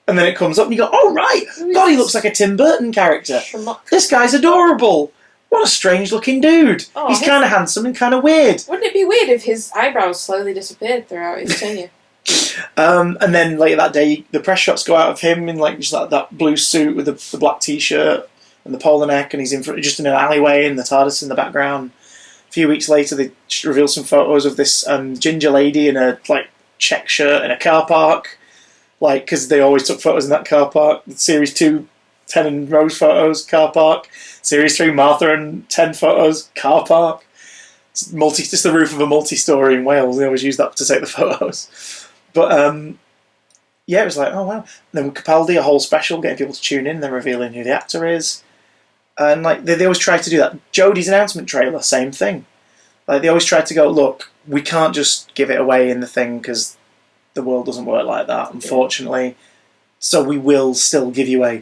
A: And then it comes up and you go, oh right, God, he looks like a Tim Burton character. This guy's adorable. What a strange looking dude.
B: Oh,
A: he's kind of handsome and kind of weird.
B: Wouldn't it be weird if his eyebrows slowly disappeared throughout his tenure?
A: And then later that day, the press shots go out of him in like just like that blue suit with the black t-shirt and the polo neck, and he's just in an alleyway and the TARDIS in the background. A few weeks later, they reveal some photos of this ginger lady in a like check shirt in a car park, like because they always took photos in that car park. Series 2, 10 and Rose photos, car park. Series 3, Martha and 10 photos, car park. It's just the roof of a multi-story in Wales. They always use that to take the photos. But yeah, it was like, oh wow. And then with Capaldi, a whole special, getting people to tune in, then revealing who the actor is. And like they always try to do that. Jodie's announcement trailer, same thing. Like they always try to go, look, we can't just give it away in the thing because the world doesn't work like that, unfortunately. Yeah. So we will still give you a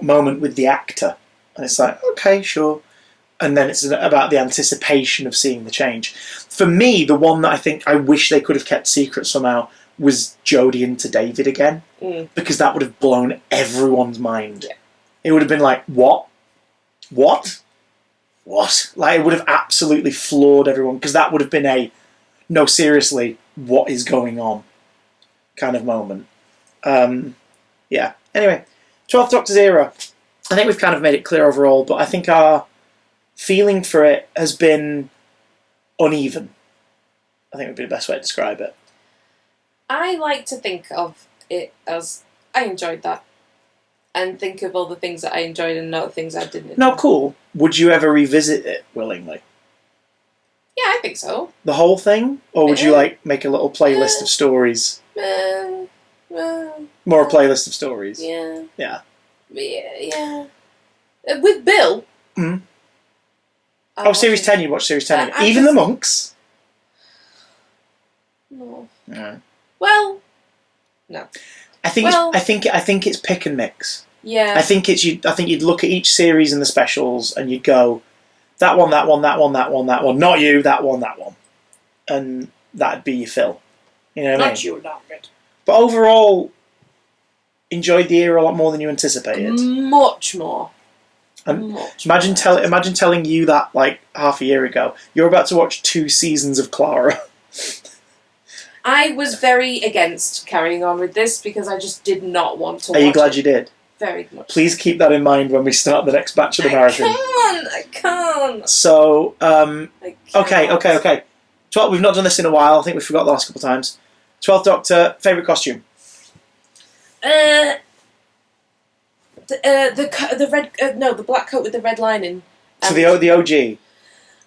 A: moment with the actor. And it's like, okay, sure. And then it's about the anticipation of seeing the change. For me, the one that I think I wish they could have kept secret somehow was Jodie into David again. Because that would have blown everyone's mind. Yeah. It would have been like, what? Like, it would have absolutely floored everyone, because that would have been a, no, seriously, what is going on kind of moment. Yeah. Anyway, 12th Doctor's era. I think we've kind of made it clear overall, but I think our feeling for it has been uneven. I think would be the best way to describe it.
B: I like to think of it as, I enjoyed that. And think of all the things that I enjoyed and not the things I didn't.
A: No, cool. Would you ever revisit it willingly?
B: Yeah, I think so.
A: The whole thing? Or would you like make a little playlist of stories? More a playlist of stories?
B: Yeah.
A: Yeah.
B: Yeah. With Bill.
A: Mm. Series 10, you watched Series 10. Even the monks?
B: No.
A: No.
B: Well, no.
A: I think it's pick and mix.
B: Yeah.
A: I think you'd look at each series and the specials and you'd go, that one, that one, that one, that one, that one. Not you, that one, that one. And that'd be your fill. You know what I mean?
B: Not you, not it.
A: But overall, enjoyed the era a lot more than you anticipated.
B: Much more.
A: And imagine telling you that like half a year ago. You're about to watch 2 seasons of Clara.
B: I was very against carrying on with this because I just did not want to watch it.
A: Are you glad you did?
B: Very much.
A: Please keep that in mind when we start the next batch of the marathon.
B: I can't.
A: So, okay. 12th, we've not done this in a while. I think we forgot the last couple of times. 12th Doctor, favourite costume?
B: The black coat with the red lining.
A: So the OG?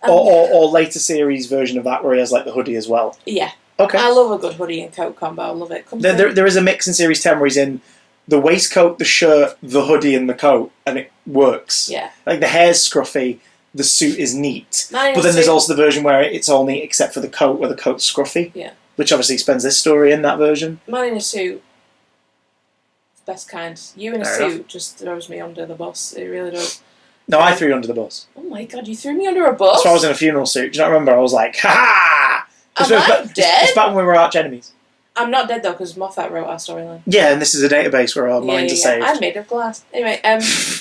A: Or later series version of that where he has like the hoodie as well?
B: Yeah.
A: Okay.
B: I love a good hoodie and coat combo. I love it.
A: There is a mix in Series 10 where he's in the waistcoat, the shirt, the hoodie and the coat, and it works.
B: Yeah.
A: Like the hair's scruffy, the suit is neat. But then there's also the version where it's all neat except for the coat where the coat's scruffy.
B: Yeah.
A: Which obviously explains this story in that version.
B: Man in a suit. Best kind. You in a suit just throws me under the bus. It really does.
A: No, I threw you under the bus.
B: Oh my god, you threw me under a bus?
A: That's why I was in a funeral suit. Do you not remember? I was like, ha ha!
B: Am I dead?
A: It's back when we were arch enemies.
B: I'm not dead though, because Moffat wrote our storyline.
A: Yeah, and this is a database where our minds are saved.
B: I'm made of glass. Anyway,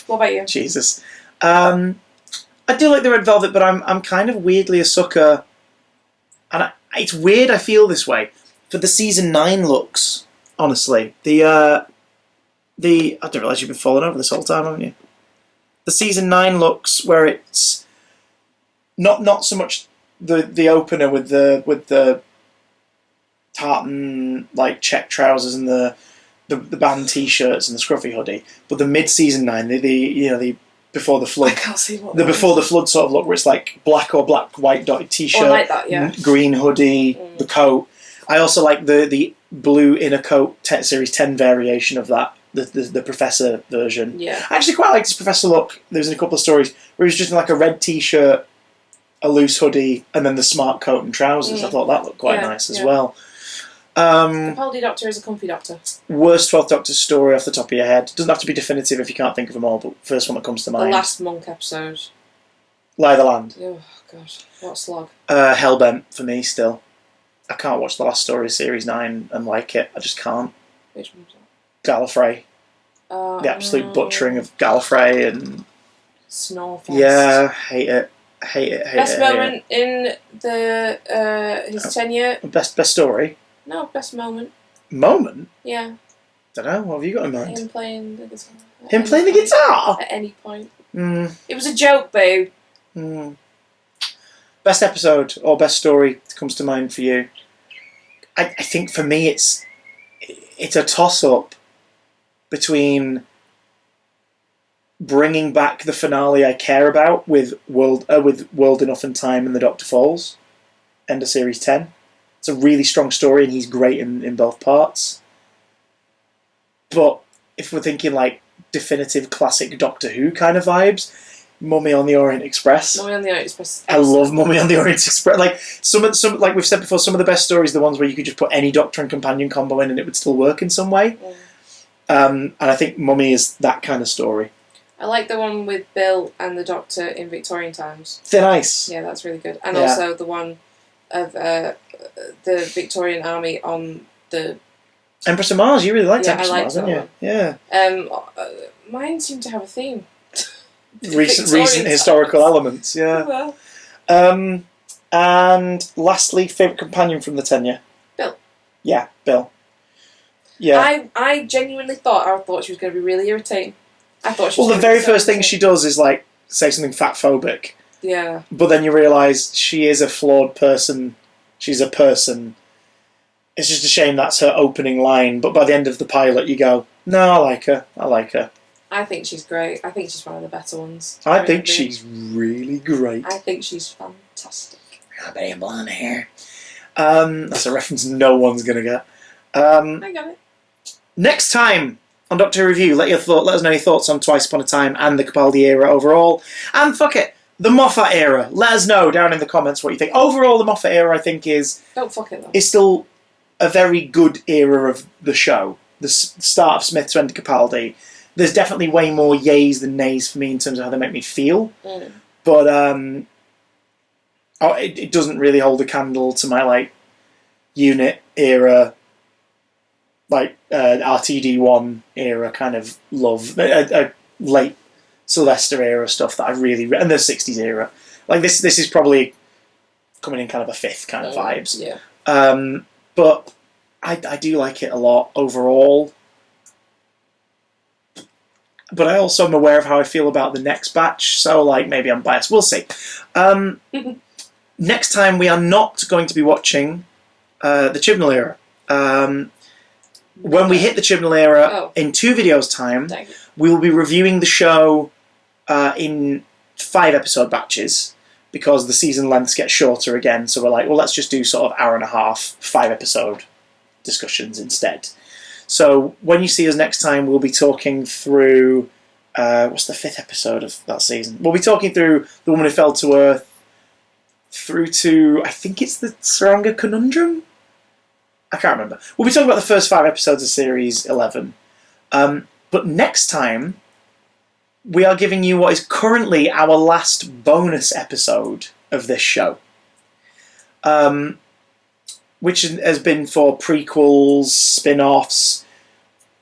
B: what about you?
A: Jesus. I do like the Red Velvet, but I'm kind of weirdly a sucker. And it's weird I feel this way. For the Season 9 looks, honestly. I don't realise you've been falling over this whole time, haven't you? The Season 9 looks where it's not so much the opener with the tartan like check trousers and the band t-shirts and the scruffy hoodie, but the mid-season 9, the before the flood,
B: I can't see what
A: the before the flood sort of look where it's like black or black white dotted t-shirt,
B: I like that, yeah.
A: Green hoodie, the coat. I also like the blue inner coat Series 10 variation of that. The Professor version.
B: Yeah.
A: I actually quite liked his Professor look. There was in a couple of stories where he was just in like a red t-shirt, a loose hoodie, and then the smart coat and trousers. I thought that looked quite nice as well.
B: Capaldi Doctor is a comfy doctor.
A: Worst 12th Doctor story off the top of your head. Doesn't have to be definitive if you can't think of them all, but first one that comes to mind.
B: The last Monk episode.
A: Lie of the Land.
B: Oh, God. What a slog.
A: Hellbent for me still. I can't watch the last story of Series 9 and like it. I just can't.
B: Which one's that?
A: Gallifrey. The absolute butchering of Gallifrey and...
B: Snorefest.
A: Yeah, hate it.
B: Best moment in his tenure?
A: Best story?
B: No, best moment.
A: Moment?
B: Yeah.
A: Don't know, what have you got in mind?
B: Him playing the guitar.
A: Him playing the guitar?
B: At any point.
A: Mm.
B: It was a joke, boo.
A: Mm. Best episode or best story comes to mind for you? I think for me it's a toss-up between bringing back the finale I care about with World Enough and Time and The Doctor Falls, end of Series 10. It's a really strong story and he's great in both parts. But if we're thinking like definitive classic Doctor Who kind of vibes, Mummy on the Orient Express.
B: Mummy on the Orient Express.
A: I love Mummy on the Orient Express. Like some like we've said before, some of the best stories are the ones where you could just put any Doctor and companion combo in and it would still work in some way.
B: Yeah.
A: And I think Mummy is that kind of story.
B: I like the one with Bill and the Doctor in Victorian times.
A: Thin Ice.
B: Yeah, that's really good. And also the one of the Victorian army on the...
A: Empress of Mars. You really liked Empress of
B: I
A: Mars,
B: liked
A: didn't you?
B: Yeah. Mine seem to have a theme.
A: Recent historical elements, yeah.
B: Well.
A: And lastly, favourite companion from the tenure?
B: Bill.
A: Yeah, Bill. Yeah.
B: I genuinely thought she was going to be really irritating. I thought she was
A: the very first thing she does is like say something fat-phobic.
B: Yeah.
A: But then you realise she is a flawed person. She's a person. It's just a shame that's her opening line. But by the end of the pilot, you go, no, I like her.
B: I think she's great. I think she's one of the better ones.
A: I think she's really great.
B: I think she's fantastic.
A: Got blonde hair. That's a reference no one's going to get.
B: I got it.
A: Next time on Doctor Who Review, let us know your thoughts on Twice Upon a Time and the Capaldi era overall. And fuck it, the Moffat era. Let us know down in the comments what you think. Overall, the Moffat era, I think,
B: Don't fuck it, though.
A: is still a very good era of the show. The start of Smith to end of Capaldi. There's definitely way more yays than nays for me in terms of how they make me feel. But it doesn't really hold a candle to my like unit era, like RTD1 era kind of love, late Sylvester era stuff that I really and the 60s era. Like this is probably coming in kind of a fifth kind of vibes.
B: Yeah.
A: But I do like it a lot overall. But I also am aware of how I feel about the next batch, so like maybe I'm biased. We'll see. next time we are not going to be watching the Chibnall era. When we hit the Chibnall era in 2 videos' time, we will be reviewing the show in 5-episode batches, because the season lengths get shorter again. So we're like, well, let's just do sort of hour and a half, 5-episode discussions instead. So when you see us next time, we'll be talking through... what's the 5th episode of that season? We'll be talking through The Woman Who Fell to Earth through to, I think it's the Saranga Conundrum? I can't remember. We'll be talking about the first 5 episodes of Series 11. But next time, we are giving you what is currently our last bonus episode of this show. Which has been for prequels, spin-offs,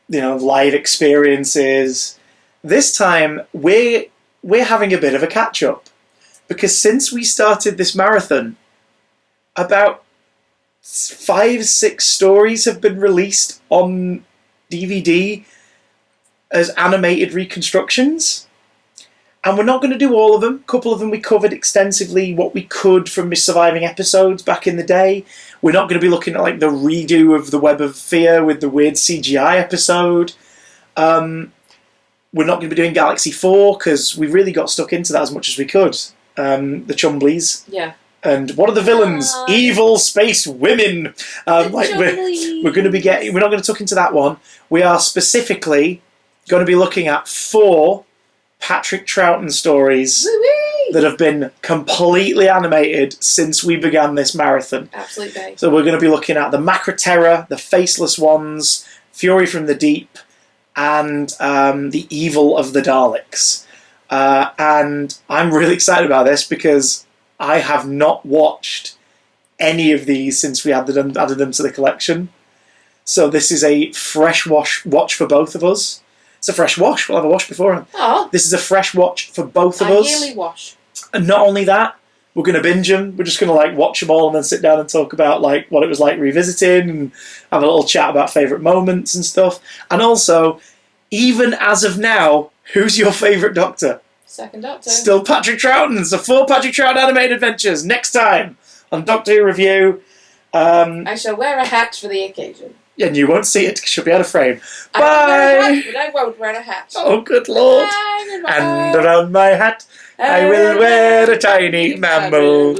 A: live experiences. This time, we're having a bit of a catch-up. Because since we started this marathon, about 5-6 stories have been released on DVD as animated reconstructions. And we're not going to do all of them. A couple of them we covered extensively, what we could from surviving episodes back in the day. We're not going to be looking at the redo of The Web of Fear with the weird CGI episode. We're not going to be doing Galaxy 4 because we really got stuck into that as much as we could. The Chumblies.
B: Yeah.
A: And what are the villains? Evil space women. We're going to be we're not going to tuck into that one. We are specifically going to be looking at 4 Patrick Troughton stories that have been completely animated since we began this marathon.
B: Absolutely.
A: So we're going to be looking at the Macra Terror, the Faceless Ones, Fury from the Deep, and the Evil of the Daleks. And I'm really excited about this because I have not watched any of these since we added them to the collection. So this is a fresh watch for both of us. It's a fresh wash. We'll have a wash beforehand.
B: Oh.
A: This is a fresh watch for both of us.
B: A yearly wash.
A: And not only that, we're going to binge them. We're just going to watch them all and then sit down and talk about what it was like revisiting and have a little chat about favourite moments and stuff. And also, even as of now, who's your favourite Doctor?
B: Second Doctor.
A: Still Patrick Troughton. So 4 Patrick Troughton animated adventures next time on Doctor Who Review.
B: I shall wear a hat for the occasion.
A: And you won't see it because she'll be out of frame.
B: I
A: Bye!
B: can wear a hat, but I won't wear a hat.
A: Oh, good Lord.
B: Bye,
A: And around my hat I will wear a tiny mammal.